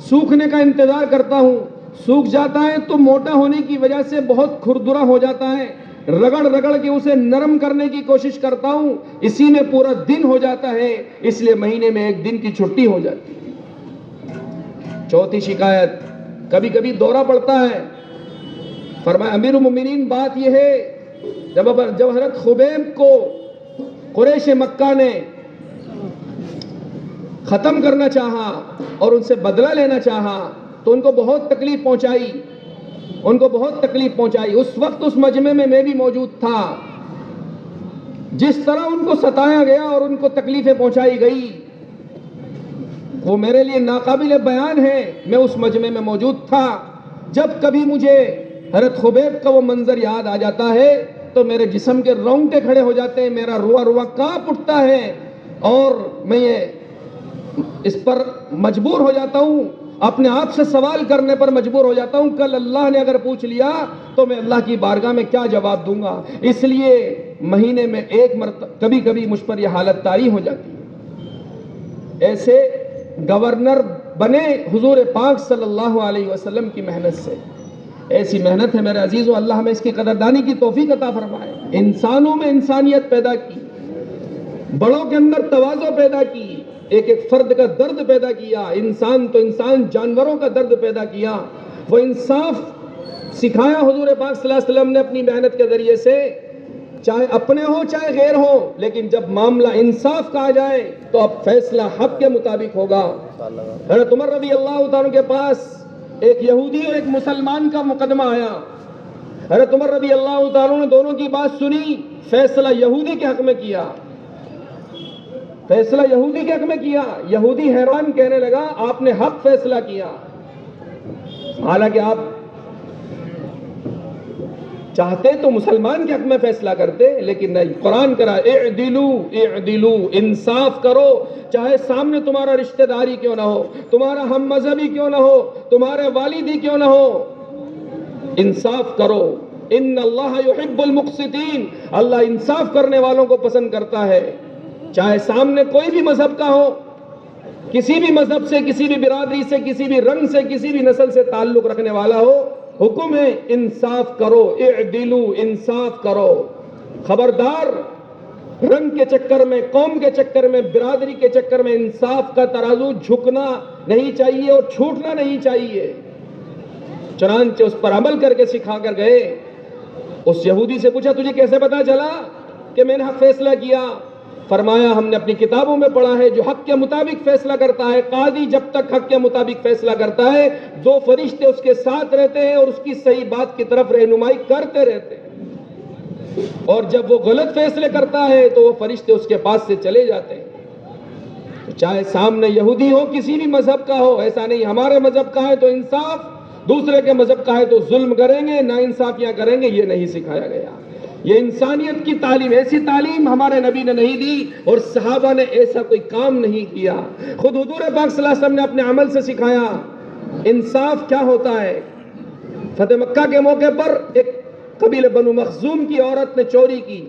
سوکھنے کا انتظار کرتا ہوں, سوکھ جاتا ہے تو موٹا ہونے کی وجہ سے بہت کھردرا ہو جاتا ہے, رگڑ رگڑ کے اسے نرم کرنے کی کوشش کرتا ہوں, اسی میں پورا دن ہو جاتا ہے, اس لیے مہینے میں 1 دن کی چھٹی ہو جاتی ہے. چوتھی شکایت, کبھی کبھی دورہ پڑتا ہے. فرمایا امیر المومنین بات یہ ہے جب حضرت خبیب کو قریش مکہ نے ختم کرنا چاہا اور ان سے بدلہ لینا چاہا تو ان کو بہت تکلیف پہنچائی, ان کو بہت تکلیف پہنچائی. اس وقت اس مجمع میں بھی موجود تھا. جس طرح ان کو ستایا گیا اور ان کو تکلیفیں پہنچائی گئی وہ میرے لیے ناقابل بیان ہے. میں اس مجمع میں موجود تھا. جب کبھی مجھے حضرت خبیب کا وہ منظر یاد آ جاتا ہے تو میرے جسم کے رونگٹے کھڑے ہو جاتے ہیں, میرا روا روا کانپ اٹھتا ہے اور میں اس پر مجبور ہو جاتا ہوں, اپنے آپ سے سوال کرنے پر مجبور ہو جاتا ہوں کل اللہ نے اگر پوچھ لیا تو میں اللہ کی بارگاہ میں کیا جواب دوں گا. اس لیے مہینے میں 1 مرتبہ کبھی کبھی مجھ پر یہ حالت طاری ہو جاتی ہے. ایسے گورنر بنے حضور پاک صلی اللہ علیہ وسلم کی محنت سے. ایسی محنت ہے میرے عزیزو, اللہ ہمیں اس کی قدردانی کی توفیق عطا فرمائے. انسانوں میں انسانیت پیدا کی, بڑوں کے اندر تواضع پیدا کی, ایک ایک فرد کا درد پیدا کیا. انسان تو انسان, جانوروں کا درد پیدا کیا. وہ انصاف سکھایا حضور پاک صلی اللہ علیہ وسلم نے اپنی محنت کے ذریعے سے, چاہے اپنے ہو چاہے غیر ہو, لیکن جب معاملہ انصاف کا آ جائے تو اب فیصلہ حق کے مطابق ہوگا. حضرت عمر رضی اللہ تعالیٰ کے پاس ایک یہودی اور ایک مسلمان کا مقدمہ آیا. حضرت عمر رضی اللہ تعالیٰ نے دونوں کی بات سنی, فیصلہ یہودی کے حق میں کیا, فیصلہ یہودی کے حق میں کیا. یہودی حیران, کہنے لگا آپ نے حق فیصلہ کیا, حالانکہ آپ چاہتے تو مسلمان کے حق میں فیصلہ کرتے, لیکن نہیں. قرآن کرا اعدلو اعدلو, انصاف کرو, چاہے سامنے تمہارا رشتہ داری کیوں نہ ہو, تمہارا ہم مذہبی کیوں نہ ہو, تمہارے والدی کیوں نہ ہو, انصاف کرو. ان اللہ یحب المقسطین, اللہ انصاف کرنے والوں کو پسند کرتا ہے. چاہے سامنے کوئی بھی مذہب کا ہو, کسی بھی مذہب سے, کسی بھی برادری سے, کسی بھی رنگ سے, کسی بھی نسل سے تعلق رکھنے والا ہو, حکم ہے انصاف کرو. اعدلو, انصاف کرو. خبردار رنگ کے چکر میں, قوم کے چکر میں, برادری کے چکر میں انصاف کا ترازو جھکنا نہیں چاہیے اور چھوٹنا نہیں چاہیے. چنانچہ اس پر عمل کر کے سکھا کر گئے. اس یہودی سے پوچھا تجھے کیسے پتا چلا کہ میں نے حق فیصلہ کیا؟ فرمایا ہم نے اپنی کتابوں میں پڑھا ہے جو حق کے مطابق فیصلہ کرتا ہے، قاضی جب تک حق کے مطابق فیصلہ کرتا ہے 2 فرشتے اس کے ساتھ رہتے ہیں اور اس کی صحیح بات کی طرف رہنمائی کرتے رہتے ہیں، اور جب وہ غلط فیصلے کرتا ہے تو وہ فرشتے اس کے پاس سے چلے جاتے ہیں۔ چاہے سامنے یہودی ہو، کسی بھی مذہب کا ہو، ایسا نہیں ہمارے مذہب کا ہے تو انصاف، دوسرے کے مذہب کا ہے تو ظلم کریں گے، ناانصافیاں کریں گے، یہ نہیں سکھایا گیا۔ یہ انسانیت کی تعلیم، ایسی تعلیم ہمارے نبی نے نہیں دی اور صحابہ نے ایسا کوئی کام نہیں کیا۔ خود حضور پاک صلی اللہ علیہ وسلم نے اپنے عمل سے سکھایا انصاف کیا ہوتا ہے۔ فتح مکہ کے موقع پر ایک قبیلہ بنو مخزوم کی عورت نے چوری کی،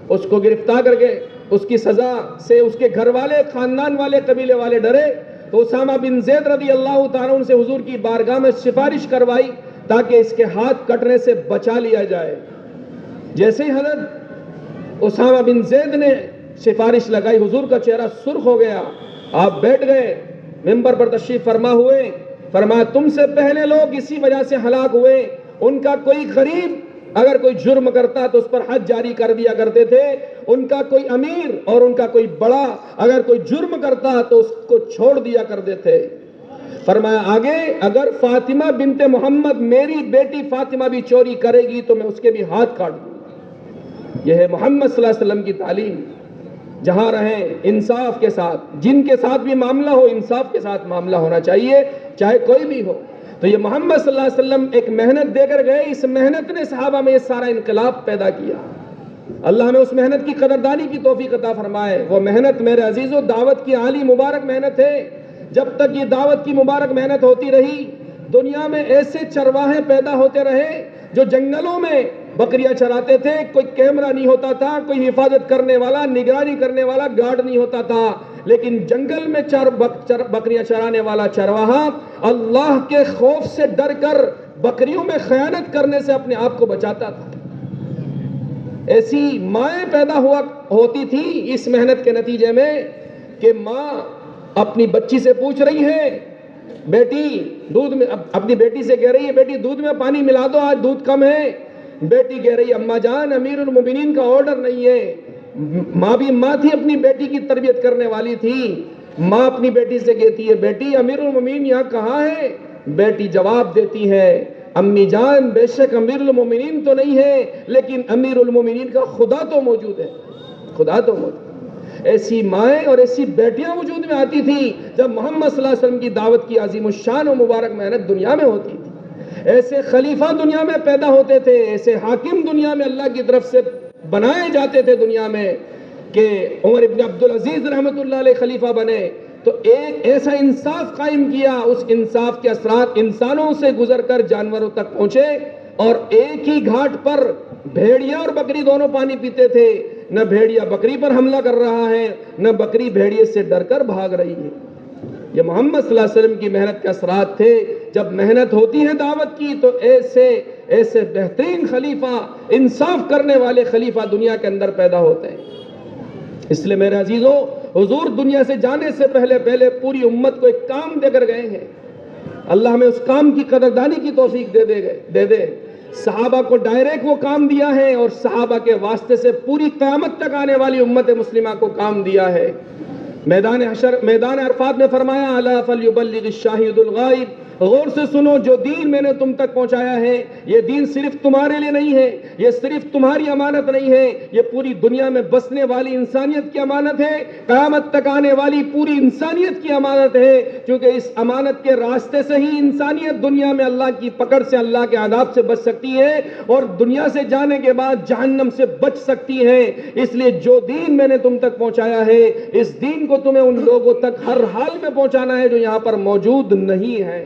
اس کو گرفتار کر کے اس کی سزا سے اس کے گھر والے، خاندان والے، قبیلے والے ڈرے تو اسامہ بن زید رضی اللہ تعالیٰ عنہ سے حضور کی بارگاہ میں سفارش کروائی تاکہ اس کے ہاتھ کٹنے سے بچا لیا جائے۔ جیسے ہی حضرت اسامہ بن زید نے سفارش لگائی، حضور کا چہرہ سرخ ہو گیا، آپ بیٹھ گئے، منبر پر تشریف فرما ہوئے، فرمایا تم سے پہلے لوگ اسی وجہ سے ہلاک ہوئے، ان کا کوئی غریب اگر کوئی جرم کرتا تو اس پر حد جاری کر دیا کرتے تھے، ان کا کوئی امیر اور ان کا کوئی بڑا اگر کوئی جرم کرتا تو اس کو چھوڑ دیا کرتے تھے۔ فرمایا آگے اگر فاطمہ بنت محمد میری بیٹی فاطمہ بھی چوری کرے گی تو میں اس کے بھی ہاتھ کاٹ دوں۔ یہ ہے محمد صلی اللہ علیہ وسلم کی تعلیم۔ جہاں رہیں انصاف کے ساتھ، جن کے ساتھ بھی معاملہ ہو انصاف کے ساتھ معاملہ ہونا چاہیے، چاہے کوئی بھی ہو۔ تو یہ محمد صلی اللہ علیہ وسلم ایک محنت دے کر گئے، اس محنت نے صحابہ میں یہ سارا انقلاب پیدا کیا۔ اللہ ہمیں اس محنت کی قدردانی کی توفیق عطا فرمائے۔ وہ محنت میرے عزیزو دعوت کی عالی مبارک محنت ہے۔ جب تک یہ دعوت کی مبارک محنت ہوتی رہی، دنیا میں ایسے چرواہے پیدا ہوتے رہے جو جنگلوں میں بکریاں چراتے تھے، کوئی کیمرہ نہیں ہوتا تھا، کوئی حفاظت کرنے والا، نگرانی کرنے والا گارڈ نہیں ہوتا تھا، لیکن جنگل میں بکریاں چرانے والا چرواہا اللہ کے خوف سے ڈر کر بکریوں میں خیانت کرنے سے اپنے آپ کو بچاتا تھا۔ ایسی مائیں پیدا ہوتی تھی اس محنت کے نتیجے میں کہ ماں اپنی بچی سے پوچھ رہی ہے، بیٹی دودھ میں، اپنی بیٹی سے کہہ رہی ہے بیٹی دودھ میں پانی ملا دو، آج دودھ کم ہے۔ بیٹی کہہ رہی اماں جان امیر المومنین کا آرڈر نہیں ہے۔ ماں بھی ماں تھی، اپنی بیٹی کی تربیت کرنے والی تھی۔ ماں اپنی بیٹی سے کہتی ہے بیٹی امیر المومنین یہاں کہاں ہے؟ بیٹی جواب دیتی ہے امی جان بے شک امیر المومنین تو نہیں ہے، لیکن امیر المومنین کا خدا تو موجود ہے، خدا تو موجود ہے۔ ایسی مائیں اور ایسی بیٹیاں وجود میں آتی تھی جب محمد صلی اللہ علیہ وسلم کی دعوت کی عظیم الشان و مبارک محنت دنیا میں ہوتی تھی۔ ایسے خلیفہ دنیا میں پیدا ہوتے تھے، ایسے حاکم دنیا میں اللہ کی طرف سے بنائے جاتے تھے دنیا میں کہ عمر ابن عبدالعزیز رحمۃ اللہ علیہ خلیفہ بنے تو ایک ایسا انصاف قائم کیا، اس انصاف کے اثرات انسانوں سے گزر کر جانوروں تک پہنچے، اور ایک ہی گھاٹ پر بھیڑیا اور بکری دونوں پانی پیتے تھے، نہ بھیڑیا بکری پر حملہ کر رہا ہے، نہ بکری بھیڑیے سے ڈر کر بھاگ رہی ہے۔ یہ محمد صلی اللہ علیہ وسلم کی محنت کے اثرات تھے۔ جب محنت ہوتی ہے دعوت کی تو ایسے بہترین خلیفہ، انصاف کرنے والے خلیفہ دنیا کے اندر پیدا ہوتے ہیں۔ اس لیے میرے عزیزو حضور دنیا سے جانے سے پہلے پوری امت کو ایک کام دے کر گئے ہیں۔ اللہ ہمیں اس کام کی قدردانی کی توفیق دے دے۔ صحابہ کو ڈائریکٹ وہ کام دیا ہے اور صحابہ کے واسطے سے پوری قیامت تک آنے والی امت مسلمہ کو کام دیا ہے۔ میدان عرفات میں فرمایا الا فلیبلغ الشاہد الغائب، غور سے سنو جو دین میں نے تم تک پہنچایا ہے یہ دین صرف تمہارے لیے نہیں ہے، یہ صرف تمہاری امانت نہیں ہے، یہ پوری دنیا میں بسنے والی انسانیت کی امانت ہے، قیامت تک آنے والی پوری انسانیت کی امانت ہے، کیونکہ اس امانت کے راستے سے ہی انسانیت دنیا میں اللہ کی پکڑ سے، اللہ کے عذاب سے بچ سکتی ہے اور دنیا سے جانے کے بعد جہنم سے بچ سکتی ہے۔ اس لیے جو دین میں نے تم تک پہنچایا ہے اس دین کو تمہیں ان لوگوں تک ہر حال میں پہنچانا ہے جو یہاں پر موجود نہیں ہے۔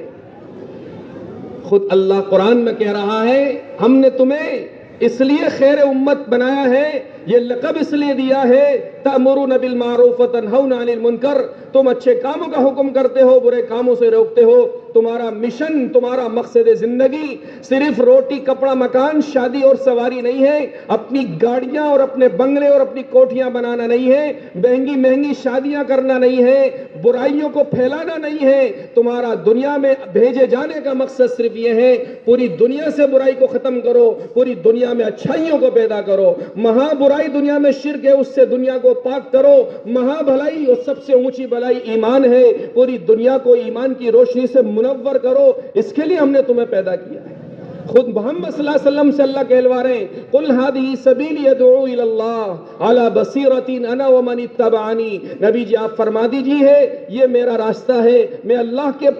خود اللہ قرآن میں کہہ رہا ہے ہم نے تمہیں اس لیے خیر امت بنایا ہے، یہ لقب اس لیے دیا ہے تأمرون بالمعروف وتنہون عن المنکر، تم اچھے کاموں کا حکم کرتے ہو، برے کاموں سے روکتے ہو، تمہارا مشن، تمہارا مقصد زندگی صرف روٹی کپڑا مکان شادی اور سواری نہیں ہے، اپنی گاڑیاں اور اپنے بنگلے اور اپنی کوٹھیاں بنانا نہیں ہے، مہنگی مہنگی شادیاں کرنا نہیں ہے، برائیوں کو پھیلانا نہیں ہے. تمہارا دنیا میں بھیجے جانے کا مقصد صرف یہ ہے پوری دنیا سے برائی کو ختم کرو، پوری دنیا میں اچھائیوں کو پیدا کرو. مہا برائی دنیا میں شرک ہے، اس سے دنیا کو پاک کرو. مہا بھلائی اور سب سے اونچی بھلائی ایمان ہے، پوری دنیا کو ایمان کی روشنی سے منور کرو. اس کے لیے ہم نے تمہیں پیدا کیا ہے. خود محمد صلی اللہ علیہ وسلم سے اللہ کہلوا رہے ہیں قل هذه سبیلی ادعو الی اللہ علی بصیرۃ انا ومن اتبعنی. نبی جی آپ فرما دیجیے یہ میرا راستہ ہے، میں اللہ کے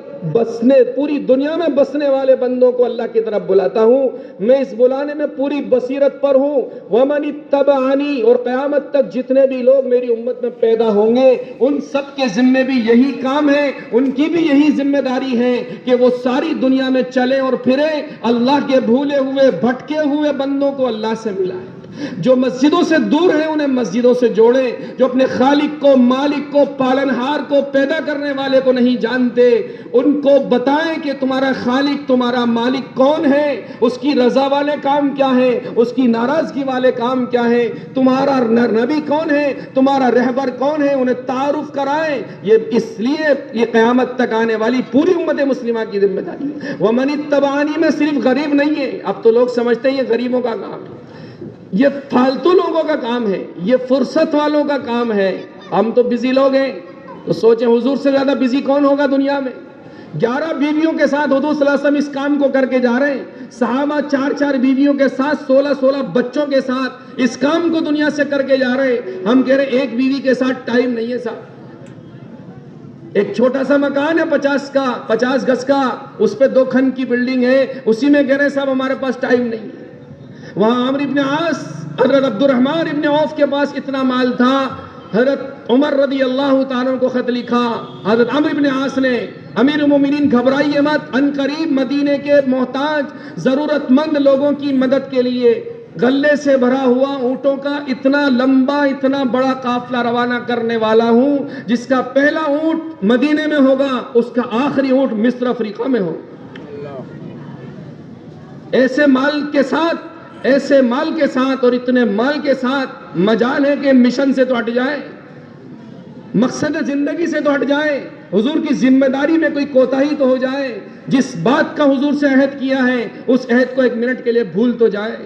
پوری دنیا میں بسنے والے بندوں کو اللہ کی طرف بلاتا ہوں، میں اس بلانے میں پوری بصیرت پر ہوں. ومن اتبعنی، اور قیامت تک جتنے بھی لوگ میری امت میں پیدا ہوں گے ان سب کے ذمے بھی یہی کام ہے، ان کی بھی یہی ذمہ داری ہے کہ وہ ساری دنیا میں چلے اور پھرے، اللہ کے بھولے ہوئے بھٹکے ہوئے بندوں کو اللہ سے ملائے. جو مسجدوں سے دور ہیں انہیں مسجدوں سے جوڑیں، جو اپنے خالق کو، مالک کو، پالنہار کو، پیدا کرنے والے کو نہیں جانتے ان کو بتائیں کہ تمہارا خالق، تمہارا مالک کون ہے، اس کی رضا والے کام کیا ہے، اس کی ناراضگی والے کام کیا ہے، تمہارا نبی کون ہے، تمہارا رہبر کون ہے، انہیں تعارف کرائیں. یہ اس لیے یہ قیامت تک آنے والی پوری امت مسلمہ کی ذمہ داری ہے. ومن اتبعنی میں صرف غریب نہیں ہے. اب تو لوگ سمجھتے ہیں یہ غریبوں کا کام ہے، یہ فالتو لوگوں کا کام ہے، یہ فرصت والوں کا کام ہے. ہم تو بزی لوگ ہیں، تو سوچیں حضور سے زیادہ بزی کون ہوگا دنیا میں. 11 بیویوں کے ساتھ حضور صلی اللہ علیہ وسلم اس کام کو کر کے جا رہے ہیں. صحابہ 4 بیویوں کے ساتھ 16 بچوں کے ساتھ اس کام کو دنیا سے کر کے جا رہے ہیں. ہم کہہ رہے ہیں ایک بیوی کے ساتھ ٹائم نہیں ہے صاحب. ایک چھوٹا سا مکان ہے 50 گز کا، اس پہ 2 کھن کی بلڈنگ ہے، اسی میں کہہ رہے ہیں صاحب ہمارے پاس ٹائم نہیں ہے. وہاں عمرو بن عاص، حضرت عبد الرحمن ابن عوف کے پاس اتنا مال تھا، حضرت عمر رضی اللہ تعالیٰ کو خط لکھا حضرت عمرو بن عاص نے، امیر المومنین گھبرائیے مت، ان قریب مدینے کے محتاج ضرورت مند لوگوں کی مدد کے لیے غلے سے بھرا ہوا اونٹوں کا اتنا لمبا اتنا بڑا قافلہ روانہ کرنے والا ہوں، جس کا پہلا اونٹ مدینے میں ہوگا، اس کا آخری اونٹ مصر افریقہ میں ہو. ایسے مال کے ساتھ اور اتنے مال کے ساتھ مجال ہے کہ مشن سے تو ہٹ جائے، مقصد زندگی سے تو ہٹ جائے، حضور کی ذمہ داری میں کوئی کوتاہی تو ہو جائے. جس بات کا حضور سے عہد کیا ہے اس عہد کو 1 منٹ کے لیے بھول تو جائے.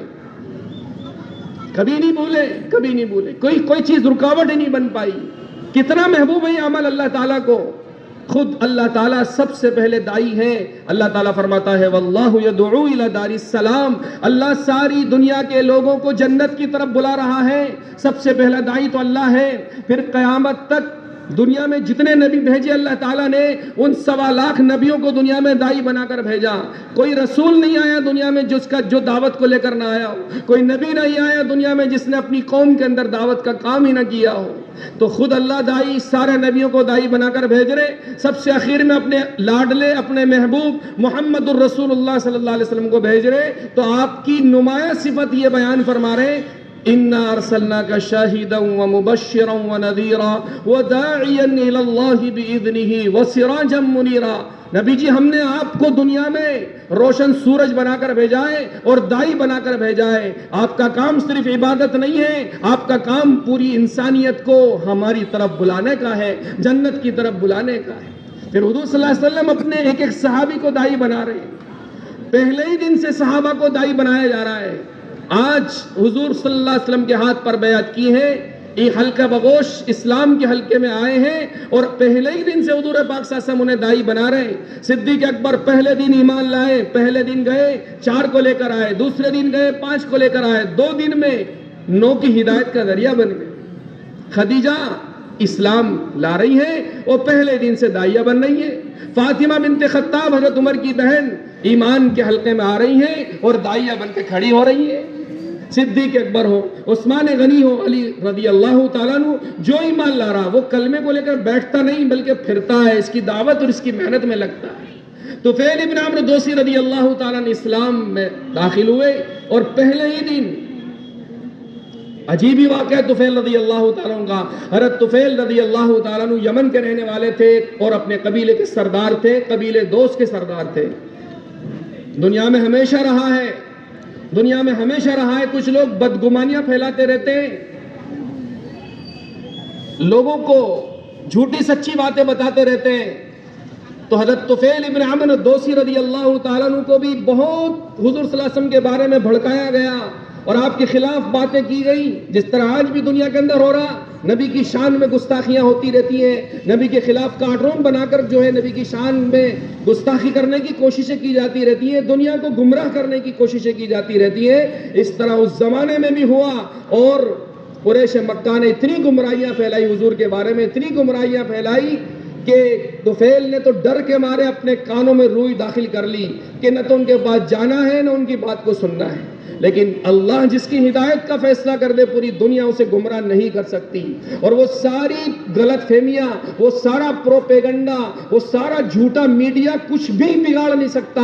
کبھی نہیں بھولے، کوئی چیز رکاوٹ ہی نہیں بن پائی. کتنا محبوب ہے یہ عمل اللہ تعالیٰ کو. خود اللہ تعالیٰ سب سے پہلے دائی ہے. اللہ تعالیٰ فرماتا ہے واللہ یدعو الی دار السلام، اللہ ساری دنیا کے لوگوں کو جنت کی طرف بلا رہا ہے. سب سے پہلا دائی تو اللہ ہے. پھر قیامت تک دنیا میں جتنے نبی بھیجے اللہ تعالیٰ نے ان 1.25 لاکھ نبیوں کو دنیا میں دائی بنا کر بھیجا. کوئی رسول نہیں آیا دنیا میں جو دعوت کو لے کر نہ آیا ہو، کوئی نبی نہیں آیا دنیا میں جس نے اپنی قوم کے اندر دعوت کا کام ہی نہ کیا ہو. تو خود اللہ دائی سارے نبیوں کو دائی بنا کر بھیج رہے. سب سے آخر میں اپنے لاڈلے اپنے محبوب محمد الرسول اللہ صلی اللہ علیہ وسلم کو بھیج رہے. تو آپ کی نمایاں صفت یہ بیان فرما رہے اِنَّا أَرْسَلْنَاكَ شَاهِدًا وَمُبَشِّرًا وَنَذِيرًا وَدَاعِيًا إِلَى اللَّهِ بِإِذْنِهِ وَسِرَاجًا مُنِيرًا. نبی جی ہم نے آپ کو دنیا میں روشن سورج بنا کر بھیجا ہے اور دائی بنا کر بھیجا ہے. آپ کا کام صرف عبادت نہیں ہے، آپ کا کام پوری انسانیت کو ہماری طرف بلانے کا ہے، جنت کی طرف بلانے کا ہے. پھر حضور صلی اللہ علیہ وسلم اپنے ایک صحابی کو دائی بنا رہے ہیں. پہلے ہی دن سے صحابہ کو دائی بنایا جا رہا ہے. آج حضور صلی اللہ علیہ وسلم کے ہاتھ پر بیعت کی ہے، یہ حلقہ بغوش اسلام کے حلقے میں آئے ہیں اور پہلے ہی دن سے حضور پاک صلی اللہ علیہ وسلم انہیں دائی بنا رہے ہیں. صدیق اکبر پہلے دن ایمان لائے، پہلے دن گئے 4 کو لے کر آئے، دوسرے دن گئے 5 کو لے کر آئے، 2 دن میں 9 کی ہدایت کا ذریعہ بن گئے. خدیجہ اسلام لا رہی ہیں اور پہلے دن سے داعیہ بن رہی ہیں. فاطمہ بنت خطاب حضرت عمر کی بہن ایمان کے حلقے میں آ رہی ہیں اور داعیہ بن کے کھڑی ہو رہی ہیں. صدیق اکبر ہو، عثمان غنی ہو، علی رضی اللہ تعالیٰ عنہ، جو ایمان لا رہا وہ کلمے کو لے کر بیٹھتا نہیں بلکہ پھرتا ہے، اس کی دعوت اور اس کی محنت میں لگتا ہے. تو طفیل ابن عمرو دوسی رضی اللہ تعالیٰ عنہ اسلام میں داخل ہوئے اور پہلے ہی دن عجیب ہی واقعہ ہے طفیل رضی اللہ تعالیٰ عنہ کا. حضرت طفیل رضی اللہ تعالیٰ عنہ یمن کے رہنے والے تھے اور اپنے قبیلے کے سردار تھے, قبیلے دوست کے سردار تھے. دنیا میں ہمیشہ رہا ہے کچھ لوگ بدگمانیاں پھیلاتے رہتے ہیں, لوگوں کو جھوٹی سچی باتیں بتاتے رہتے ہیں. تو حضرت طفیل ابن عمرو دوسی رضی اللہ تعالیٰ عنہ کو بھی بہت حضور صلی اللہ علیہ وسلم کے بارے میں بھڑکایا گیا اور آپ کے خلاف باتیں کی گئی, جس طرح آج بھی دنیا کے اندر ہو رہا. نبی کی شان میں گستاخیاں ہوتی رہتی ہیں, نبی کے خلاف کارٹون بنا کر جو ہے نبی کی شان میں گستاخی کرنے کی کوششیں کی جاتی رہتی ہیں, دنیا کو گمراہ کرنے کی کوششیں کی جاتی رہتی ہیں. اس طرح اس زمانے میں بھی ہوا اور قریش مکہ نے اتنی گمراہیاں پھیلائی حضور کے بارے میں, اتنی گمراہیاں پھیلائی کہ طفیل نے تو ڈر کے مارے اپنے کانوں میں روئی داخل کر لی کہ نہ تو ان کے پاس جانا ہے نہ ان کی بات کو سننا ہے. لیکن اللہ جس کی ہدایت کا فیصلہ کر دے پوری دنیا اسے گمراہ نہیں کر سکتی. اور وہ ساری غلط فہمیاں, وہ سارا پروپیگنڈا, وہ سارا جھوٹا میڈیا کچھ بھی بگاڑ نہیں سکتا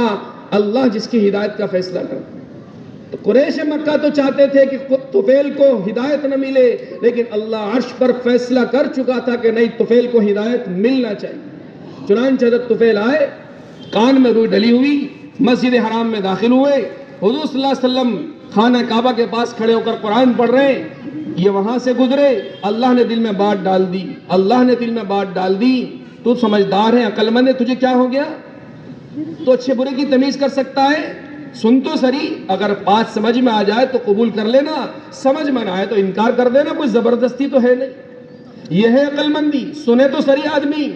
اللہ جس کی ہدایت کا فیصلہ کر دے. تو قریش مکہ تو چاہتے تھے کہ طفیل کو ہدایت نہ ملے, لیکن اللہ عرش پر فیصلہ کر چکا تھا کہ نہیں, طفیل کو ہدایت ملنا چاہیے. چنانچہ حضرت طفیل آئے, کان میں روئی ڈلی ہوئی, مسجد حرام میں داخل ہوئے. حضور صلی اللہ علیہ وسلم خانہ کعبہ کے پاس کھڑے ہو کر قرآن پڑھ رہے ہیں, یہ وہاں سے گزرے. اللہ نے دل میں بات ڈال دی, تو سمجھدار ہے, عقل مند ہے, تجھے کیا ہو گیا؟ تو اچھے برے کی تمیز کر سکتا ہے, سن تو سری, اگر بات سمجھ میں آ جائے تو قبول کر لینا, سمجھ میں نہ آئے تو انکار کر دینا, کوئی زبردستی تو ہے نہیں. یہ ہے عقل مندی, سنے تو سری آدمی.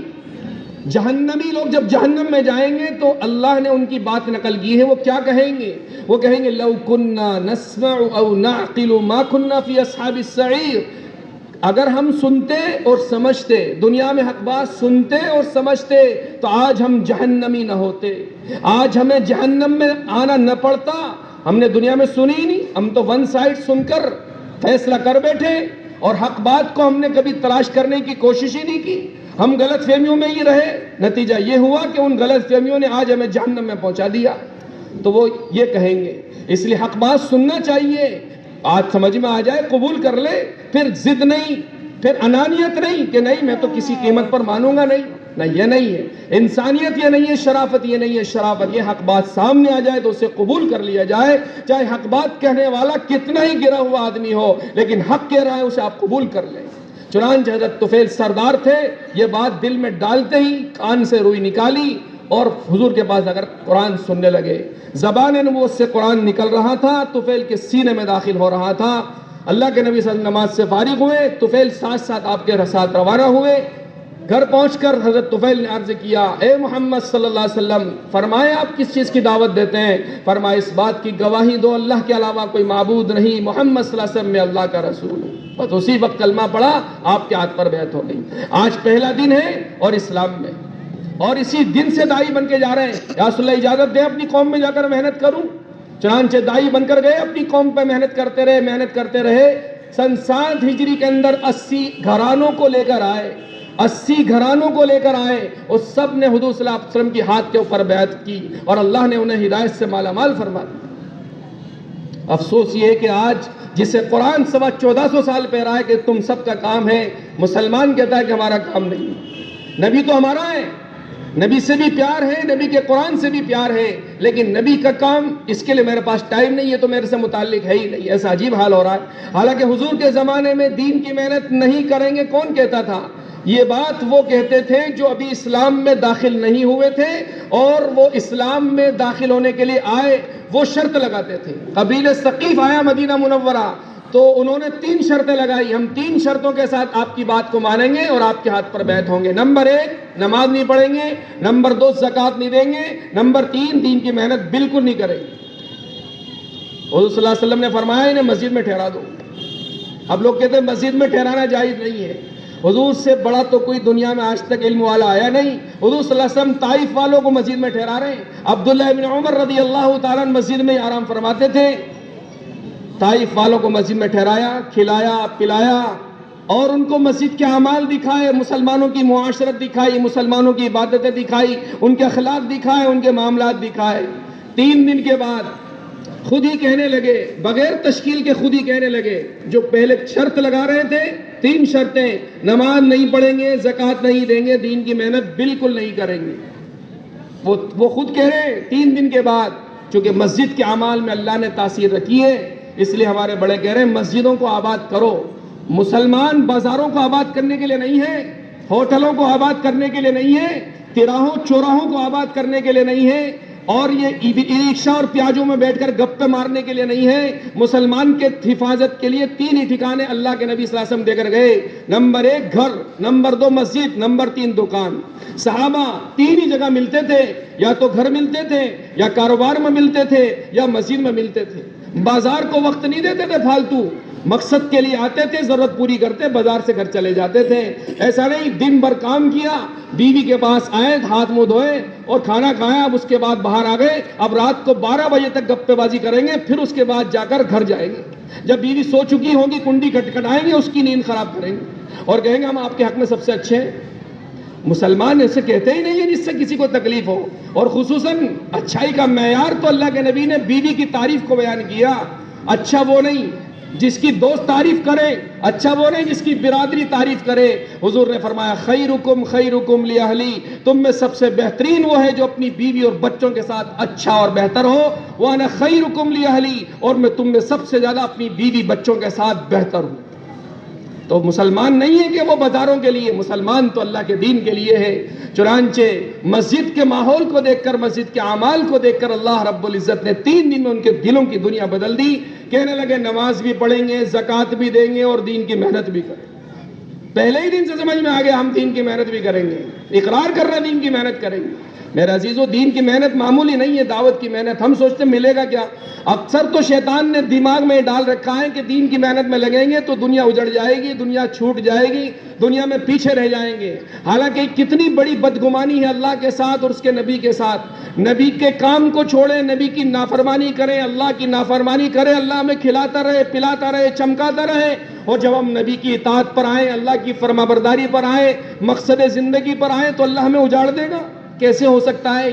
جہنمی لوگ جب جہنم میں جائیں گے تو اللہ نے ان کی بات نقل کی ہے, وہ کیا کہیں گے؟ وہ کہیں گے لو کننا نسمع او نعقل ما کننا فی اصحاب السعیر. اگر ہم سنتے اور سمجھتے, دنیا میں حق بات سنتے اور سمجھتے, تو آج ہم جہنمی نہ ہوتے, آج ہمیں جہنم میں آنا نہ پڑتا. ہم نے دنیا میں سنی ہی نہیں, ہم تو ون سائڈ سن کر فیصلہ کر بیٹھے اور حق بات کو ہم نے کبھی تلاش کرنے کی کوشش ہی نہیں کی. ہم غلط فہمیوں میں ہی رہے, نتیجہ یہ ہوا کہ ان غلط فہمیوں نے آج ہمیں جہنم میں پہنچا دیا. تو وہ یہ کہیں گے, اس لیے حق بات سننا چاہیے, آج سمجھ میں آ جائے قبول کر لے, پھر ضد نہیں, پھر انانیت نہیں کہ نہیں میں تو کسی قیمت پر مانوں گا نہیں. نہیں, یہ نہیں ہے انسانیت, یہ نہیں ہے شرافت, یہ نہیں ہے شرافت. یہ حق بات سامنے آ جائے تو اسے قبول کر لیا جائے, چاہے حق بات کہنے والا کتنا ہی گرا ہوا آدمی ہو, لیکن حق کہہ رہا ہے اسے آپ قبول کر لیں. چنانچہ حضرت طفیل سردار تھے, یہ بات دل میں ڈالتے ہی کان سے روئی نکالی اور حضور کے پاس اگر قرآن سننے لگے. زبان نبوت سے قرآن نکل رہا تھا, طفیل کے سینے میں داخل ہو رہا تھا. اللہ کے نبی صلی اللہ علیہ وسلم نماز سے فارغ ہوئے, طفیل ساتھ ساتھ آپ کے ساتھ روانہ ہوئے. گھر پہنچ کر حضرت طفیل نے عرض کیا, اے محمد صلی اللہ علیہ وسلم, فرمائے آپ کس چیز کی دعوت دیتے ہیں؟ فرمائے اس بات کی گواہی دو اللہ کے علاوہ کوئی معبود نہیں, محمد صلی اللہ علیہ وسلم میں اللہ کا رسول ہوں. بس اسی وقت کلمہ پڑھا, آپ کے ہاتھ پر بیعت ہو گئی. آج پہلا دن ہے اور اسلام میں, اور اسی دن سے دائی بن کے جا رہے ہیں. یا رسول اللہ اجازت دیں اپنی قوم میں جا کر محنت کروں. چنانچہ دائی بن کر گئے, اپنی قوم پہ محنت کرتے رہے. سن 7 ہجری کے اندر 80 گھرانوں کو لے کر آئے, اور سب نے حضور صلی اللہ علیہ وسلم کی ہاتھ کے اوپر بیعت کی اور اللہ نے انہیں ہدایت سے مالا مال فرما دیا. افسوس یہ ہے کہ آج جسے قرآن 1400 سال پہ رہا ہے کہ تم سب کا کام ہے, مسلمان کہتا ہے کہ ہمارا کام نہیں. نبی تو ہمارا ہے, نبی سے بھی پیار ہے, نبی کے قرآن سے بھی پیار ہے, لیکن نبی کا کام, اس کے لیے میرے پاس ٹائم نہیں ہے, تو میرے سے متعلق ہے ہی نہیں. ایسا عجیب حال ہو رہا ہے. حالانکہ حضور کے زمانے میں دین کی محنت نہیں کریں گے کون کہتا تھا؟ یہ بات وہ کہتے تھے جو ابھی اسلام میں داخل نہیں ہوئے تھے, اور وہ اسلام میں داخل ہونے کے لیے آئے, وہ شرط لگاتے تھے. قبیلہ ثقیف آیا مدینہ منورہ, تو انہوں نے 3 شرطیں لگائی, ہم 3 شرطوں کے ساتھ آپ کی بات کو مانیں گے اور آپ کے ہاتھ پر بیعت ہوں گے. نمبر 1, نماز نہیں پڑھیں گے. نمبر 2, زکوٰۃ نہیں دیں گے. نمبر 3, دین کی محنت بالکل نہیں کریں گے. حضور صلی اللہ علیہ وسلم نے فرمایا انہیں مسجد میں ٹھہرا دو. اب لوگ کہتے ہیں مسجد میں ٹھہرانا جائز نہیں ہے. حضور سے بڑا تو کوئی دنیا میں آج تک علم والا آیا نہیں. حضور صلی اللہ علیہ وسلم طائف والوں کو مسجد میں ٹھہرا رہے ہیں. عبداللہ بن عمر رضی اللہ تعالیٰ مسجد میں آرام فرماتے تھے. طائف والوں کو مسجد میں ٹھہرایا, کھلایا, پلایا, اور ان کو مسجد کے اعمال دکھائے, مسلمانوں کی معاشرت دکھائی, مسلمانوں کی عبادتیں دکھائی, ان کے اخلاق دکھائے, ان کے معاملات دکھائے. 3 دن کے بعد خود ہی کہنے لگے، بغیر تشکیل کے خود ہی کہنے لگے، جو پہلے شرط لگا رہے تھے 3 شرطیں، نماز نہیں پڑھیں گے، زکوٰۃ نہیں دیں گے، دین کی محنت بالکل نہیں کریں گے، وہ خود کہہ رہے 3 دن کے بعد، چونکہ مسجد کے اعمال میں اللہ نے تاثیر رکھی ہے، اس لیے ہمارے بڑے کہہ رہے ہیں مسجدوں کو آباد کرو۔ مسلمان بازاروں کو آباد کرنے کے لیے نہیں ہے، ہوٹلوں کو آباد کرنے کے لیے نہیں ہے، تراہوں چوراہوں کو آباد کرنے کے لیے نہیں ہے، اور یہ رکشا اور پیاجوں میں بیٹھ کر گپے مارنے کے لیے نہیں ہے۔ مسلمان کے حفاظت کے لیے 3 ہی ٹھکانے اللہ کے نبی صلی اللہ علیہ وسلم دے کر گئے، نمبر 1 گھر، نمبر 2 مسجد، نمبر 3 دکان۔ صحابہ 3 ہی جگہ ملتے تھے، یا تو گھر ملتے تھے، یا کاروبار میں ملتے تھے، یا مسجد میں ملتے تھے۔ بازار کو وقت نہیں دیتے تھے فالتو، مقصد کے لیے آتے تھے، ضرورت پوری کرتے، بازار سے گھر چلے جاتے تھے۔ ایسا نہیں دن بھر کام کیا، بیوی کے پاس آئے، ہاتھ منہ دھوئے اور کھانا کھایا، اب اس کے بعد باہر آ گئے، اب رات کو 12 بجے تک گپے بازی کریں گے، پھر اس کے بعد جا کر گھر جائیں گے۔ جب بیوی سو چکی ہوگی کنڈی کھٹکھٹائیں گے، اس کی نیند خراب کریں گے اور کہیں گے ہم آپ کے حق میں سب سے اچھے ہیں۔ مسلمان ایسے کہتے ہی نہیں ہے جس سے کسی کو تکلیف ہو، اور خصوصاً اچھائی کا معیار تو اللہ کے نبی نے بیوی کی تعریف کو بیان کیا۔ اچھا وہ نہیں جس کی دوست تعریف کرے، اچھا وہ نہیں جس کی برادری تعریف کرے۔ حضور نے فرمایا خیرکم خیرکم لاہلی، تم میں سب سے بہترین وہ ہے جو اپنی بیوی اور بچوں کے ساتھ اچھا اور بہتر ہو۔ وانا خیرکم لاہلی، اور میں تم میں سب سے زیادہ اپنی بیوی بچوں کے ساتھ بہتر ہوں۔ تو مسلمان نہیں ہے کہ وہ بازاروں کے لیے، مسلمان تو اللہ کے دین کے لیے ہے۔ چنانچہ مسجد کے ماحول کو دیکھ کر، مسجد کے اعمال کو دیکھ کر اللہ رب العزت نے 3 دن میں ان کے دلوں کی دنیا بدل دی۔ کہنے لگے نماز بھی پڑھیں گے، زکوٰۃ بھی دیں گے، اور دین کی محنت بھی کریں گے۔ پہلے ہی دن سے سمجھ میں آ گیا ہم دین کی محنت بھی کریں گے، اقرار کر رہے دین کی محنت کریں گے۔ میرے عزیزو، دین کی محنت معمولی نہیں ہے، دعوت کی محنت۔ ہم سوچتے ملے گا کیا؟ اکثر تو شیطان نے دماغ میں ڈال رکھا ہے کہ دین کی محنت میں لگیں گے تو دنیا اجڑ جائے گی، دنیا چھوٹ جائے گی، دنیا میں پیچھے رہ جائیں گے۔ حالانکہ کتنی بڑی بدگمانی ہے اللہ کے ساتھ اور اس کے نبی کے ساتھ۔ نبی کے کام کو چھوڑیں، نبی کی نافرمانی کریں، اللہ کی نافرمانی کریں، اللہ ہمیں کھلاتا رہے، پلاتا رہے، چمکاتا رہے، اور جب ہم نبی کی اطاعت پر آئیں، اللہ کی فرمانبرداری پر آئیں، مقصد زندگی پر آئیں، تو اللہ ہمیں اجاڑ دے گا؟ کیسے ہو سکتا ہے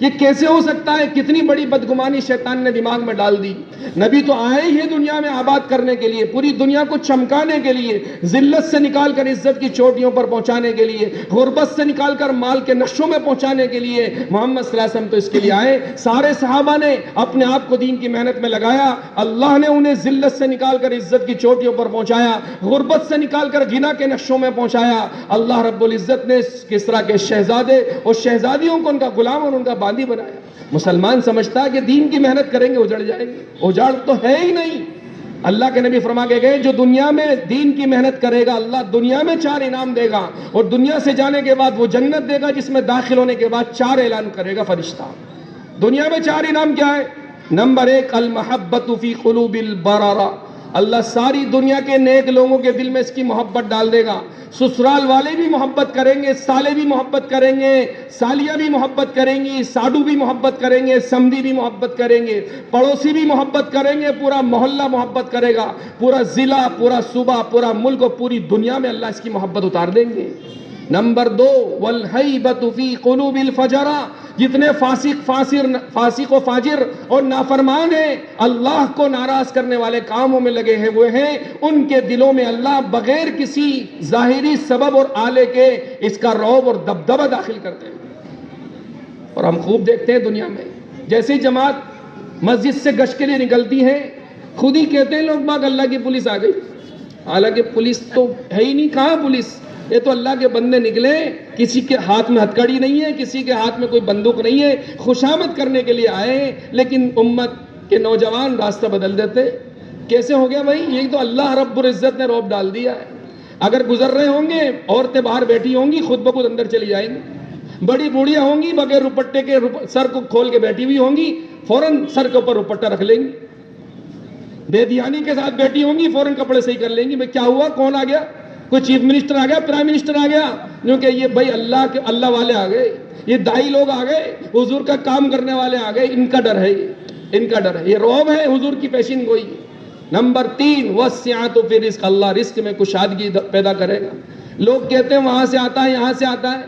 یہ کیسے ہو سکتا ہے؟ کتنی بڑی بدگمانی شیطان نے دماغ میں ڈال دی۔ نبی تو آئے ہی دنیا میں آباد کرنے کے لیے، پوری دنیا کو چمکانے کے لیے، ذلت سے نکال کر عزت کی چوٹیوں پر پہنچانے کے لیے، غربت سے نکال کر مال کے نشوں میں پہنچانے کے لیے۔ محمد صلی اللہ علیہ وسلم تو اس کے لیے آئے۔ سارے صحابہ نے اپنے آپ کو دین کی محنت میں لگایا، اللہ نے انہیں ذلت سے نکال کر عزت کی چوٹیوں پر پہنچایا، غربت سے نکال کر غنا کے نشوں میں پہنچایا۔ اللہ رب العزت نے کسریٰ کے شہزادے اور شہزادیوں کو ان کا غلام اور ان کا باندی بنایا۔ مسلمان سمجھتا ہے کہ دین کی محنت کریں گے اجڑ جائیں گے، اجاڑ تو ہے ہی نہیں۔ اللہ کے نبی فرما کے گئے جو دنیا میں دین کی محنت کرے گا، اللہ دنیا میں 4 انعام دے گا، اور دنیا سے جانے کے بعد وہ جنت دے گا جس میں داخل ہونے کے بعد 4 اعلان کرے گا فرشتہ۔ دنیا میں 4 انعام کیا ہے؟ نمبر 1 المحبت فی قلوب البررہ، اللہ ساری دنیا کے نیک لوگوں کے دل میں اس کی محبت ڈال دے گا۔ سسرال والے بھی محبت کریں گے، سالے بھی محبت کریں گے، سالیاں بھی محبت کریں گی، ساڈو بھی محبت کریں گے، سمدی بھی محبت کریں گے، پڑوسی بھی محبت کریں گے، پورا محلہ محبت کرے گا، پورا ضلع، پورا صوبہ، پورا ملک اور پوری دنیا میں اللہ اس کی محبت اتار دیں گے۔ نمبر 2 والہیبۃ فی قلوب الفجرہ، جتنے فاسق و فاجر اور نافرمان ہیں، اللہ کو ناراض کرنے والے کاموں میں لگے ہوئے ہیں، ان کے دلوں میں اللہ بغیر کسی ظاہری سبب اور آلے کے اس کا رعب اور دبدبہ داخل کرتے ہیں۔ اور ہم خوب دیکھتے ہیں دنیا میں، جیسے ہی جماعت مسجد سے گشت کے لیے نکلتی ہے، خود ہی کہتے ہیں لوگ باغ اللہ کی پولیس آ گئی، حالانکہ پولیس تو ہے ہی نہیں، کہاں پولیس؟ یہ تو اللہ کے بندے نکلے، کسی کے ہاتھ میں ہتھکڑی نہیں ہے، کسی کے ہاتھ میں کوئی بندوق نہیں ہے، خوشامد کرنے کے لیے آئے ہیں، لیکن امت کے نوجوان راستہ بدل دیتے۔ کیسے ہو گیا بھائی؟ یہ تو اللہ رب العزت نے رعب ڈال دیا ہے۔ اگر گزر رہے ہوں گے، عورتیں باہر بیٹھی ہوں گی، خود بخود اندر چلی جائیں گی، بڑی بوڑھیاں ہوں گی بغیر روپٹے کے سر کو کھول کے بیٹھی ہوئی ہوں گی، فوراً سر کے اوپر روپٹہ رکھ لیں گی، بے دھیانی کے ساتھ بیٹھی ہوں گی، فوراً کپڑے صحیح کر لیں گی۔ بھائی کیا ہوا؟ کون آ گیا؟ کوئی چیف منسٹر آ گیا، پرائم منسٹر آ گیا؟ کیونکہ یہ بھائی اللہ والے آ گئے، یہ دائی لوگ آ گئے، حضور کا کام کرنے والے آ گئے، ان کا ڈر ہے، ان کا ڈر ہے، یہ رعب ہے حضور کی پیشین گوئی۔ نمبر 3 وسعت فی رزق، اللہ رزق میں کشادگی پیدا کرے گا۔ لوگ کہتے ہیں وہاں سے آتا ہے، یہاں سے آتا ہے،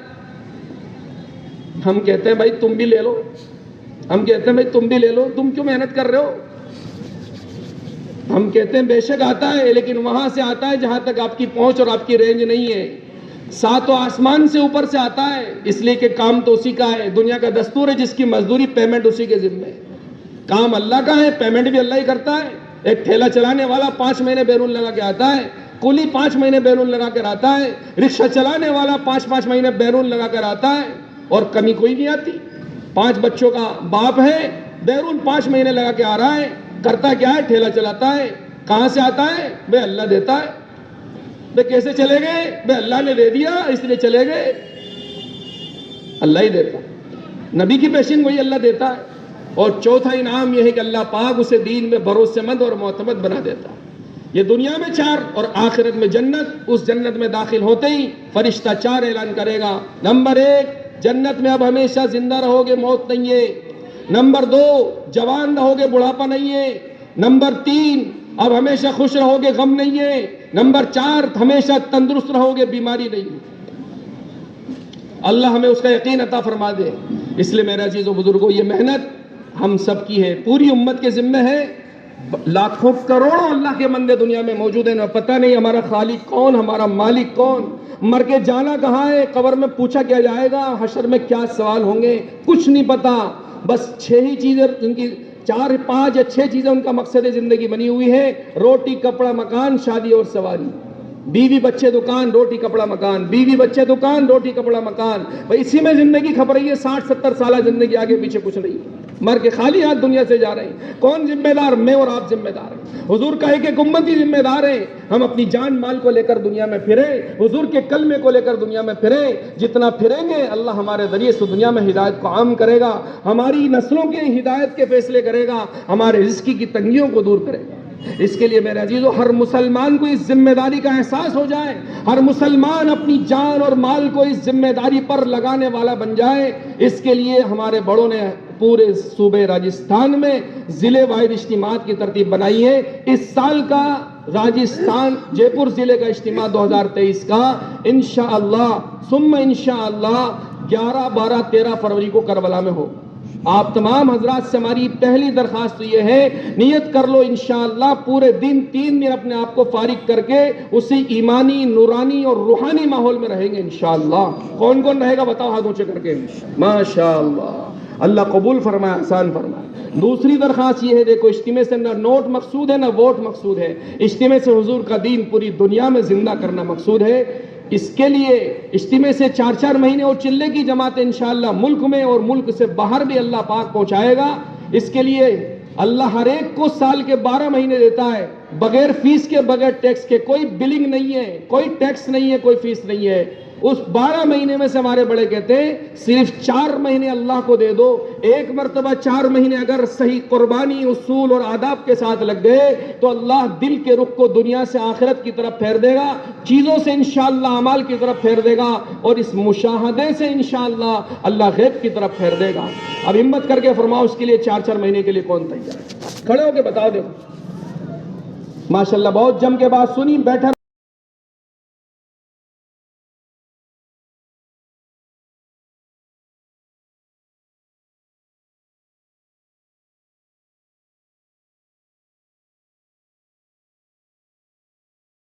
ہم کہتے ہیں بھائی تم بھی لے لو، ہم کہتے ہیں بھائی تم بھی لے لو, تم کیوں محنت کر رہے ہو؟ ہم کہتے ہیں بے شک آتا ہے, لیکن وہاں سے آتا ہے جہاں تک آپ کی پہنچ اور آپ کی رینج نہیں ہے. ساتوں آسمان سے اوپر سے آتا ہے, اس لیے کہ کام تو اسی کا ہے. دنیا کا دستور ہے جس کی مزدوری پیمنٹ اسی کے ذمہ ہے. کام اللہ کا ہے, پیمنٹ بھی اللہ ہی کرتا ہے. ایک ٹھیلا چلانے والا 5 مہینے بیرون لگا کے آتا ہے, کولی 5 مہینے بیرون لگا کر آتا ہے, رکشہ چلانے والا 5 مہینے بیرون لگا کر آتا ہے, اور کمی کوئی نہیں آتی. 5 بچوں کا باپ ہے, بیرون 5 مہینے لگا کے آ رہا ہے, کرتا کیا ہے؟ ٹھیلا چلاتا ہے. کہاں سے آتا ہے؟ بے اللہ دیتا ہے. بے کیسے چلے گئے؟ بے اللہ نے دے دیا اس لیے چلے گئے. اللہ ہی دیتا, نبی کی پیشین وہی اللہ دیتا ہے. اور چوتھا انعام یہ ہے کہ اللہ پاک اسے دین میں بھروسے مند اور معتمد بنا دیتا ہے. یہ دنیا میں 4 اور آخرت میں جنت. اس جنت میں داخل ہوتے ہی فرشتہ 4 اعلان کرے گا. نمبر 1, جنت میں اب ہمیشہ زندہ رہو گے, موت نہیں ہے. نمبر 2, جوان رہو گے, بڑھاپا نہیں ہے. نمبر 3, اب ہمیشہ خوش رہو گے, غم نہیں ہے. نمبر 4, ہمیشہ تندرست رہو گے, بیماری نہیں. اللہ ہمیں اس کا یقین عطا فرما دے. اس لیے میرے عزیز و بزرگوں, یہ محنت ہم سب کی ہے, پوری امت کے ذمہ ہے. لاکھوں کروڑوں اللہ کے بندے دنیا میں موجود ہیں, پتہ نہیں ہمارا خالق کون, ہمارا مالک کون, مر کے جانا کہاں ہے, قبر میں پوچھا کیا جائے گا, حشر میں کیا سوال ہوں گے, کچھ نہیں پتا. بس 6 ہی چیزیں ان کی, 4 5 یا 6 چیزیں ان کا مقصد زندگی بنی ہوئی ہے. روٹی کپڑا مکان, شادی اور سواری. بیوی بچے دکان, روٹی کپڑا مکان, بیوی بچے دکان, روٹی کپڑا مکان. بھائی اسی میں زندگی کھپ رہی ہے. 60 70 سالہ زندگی, آگے پیچھے کچھ نہیں. مر کے خالی ہاتھ دنیا سے جا رہے ہیں. کون ذمہ دار؟ میں اور آپ ذمہ دار ہیں. حضور کا ایک امتی ذمہ دار ہے. ہم اپنی جان مال کو لے کر دنیا میں پھرے, حضور کے کلمے کو لے کر دنیا میں پھرے. جتنا پھریں گے اللہ ہمارے ذریعے سے دنیا میں ہدایت کو عام کرے گا, ہماری نسلوں کے ہدایت کے فیصلے کرے گا, ہمارے رزق کی تنگیوں کو دور کرے گا. اس کے لیے میرے عزیزو, ہر مسلمان کو اس ذمہ داری کا احساس ہو جائے. ہر مسلمان اپنی جان اور مال کو اس ذمہ داری پر لگانے والا بن جائے. اس کے لیے ہمارے بڑوں نے پورے صوبے راجستھان میں ضلع وائز اجتماعات کی ترتیب بنائی ہے. اس سال کا راجستھان جے پور ضلع کا اجتماع 2023 کا انشاءاللہ ثم انشاءاللہ 11 12 13 فروری کو کربلا میں ہو. آپ تمام حضرات سے ہماری پہلی درخواست یہ ہے, نیت کر لو انشاءاللہ پورے دن 3 دن اپنے آپ کو فارغ کر کے اسی ایمانی, نورانی اور روحانی ماحول میں رہیں گے انشاءاللہ. کون کون رہے گا بتاؤ ہاتھ اونچے کر کے. ماشاءاللہ, اللہ قبول فرمائے, آسان فرمائے. دوسری درخواست یہ ہے, دیکھو اجتماع سے نہ نوٹ مقصود ہے نہ ووٹ مقصود ہے. اجتماع سے حضور کا دین پوری دنیا میں زندہ کرنا مقصود ہے. اس کے لیے اجتماع سے 4 مہینے اور چلے کی جماعت انشاءاللہ ملک میں اور ملک سے باہر بھی اللہ پاک پہنچائے گا. اس کے لیے اللہ ہر ایک کو سال کے 12 مہینے دیتا ہے, بغیر فیس کے, بغیر ٹیکس کے. کوئی بلنگ نہیں ہے, کوئی ٹیکس نہیں ہے, کوئی فیس نہیں ہے. اس 12 مہینے میں سے ہمارے بڑے کہتے ہیں صرف 4 مہینے اللہ کو دے دو. ایک مرتبہ 4 مہینے اگر صحیح قربانی, اصول اور آداب کے ساتھ لگ گئے تو اللہ دل کے رخ کو دنیا سے آخرت کی طرف پھیر دے گا, چیزوں سے انشاءاللہ اعمال کی طرف پھیر دے گا, اور اس مشاہدے سے انشاءاللہ اللہ غیب کی طرف پھیر دے گا. اب ہمت کر کے فرماؤ اس کے لیے 4 مہینے کے لیے کون تیار ہے؟ کھڑے ہو کے بتاؤ. دیکھو ماشاءاللہ بہت جم کے بات سنی, بیٹھا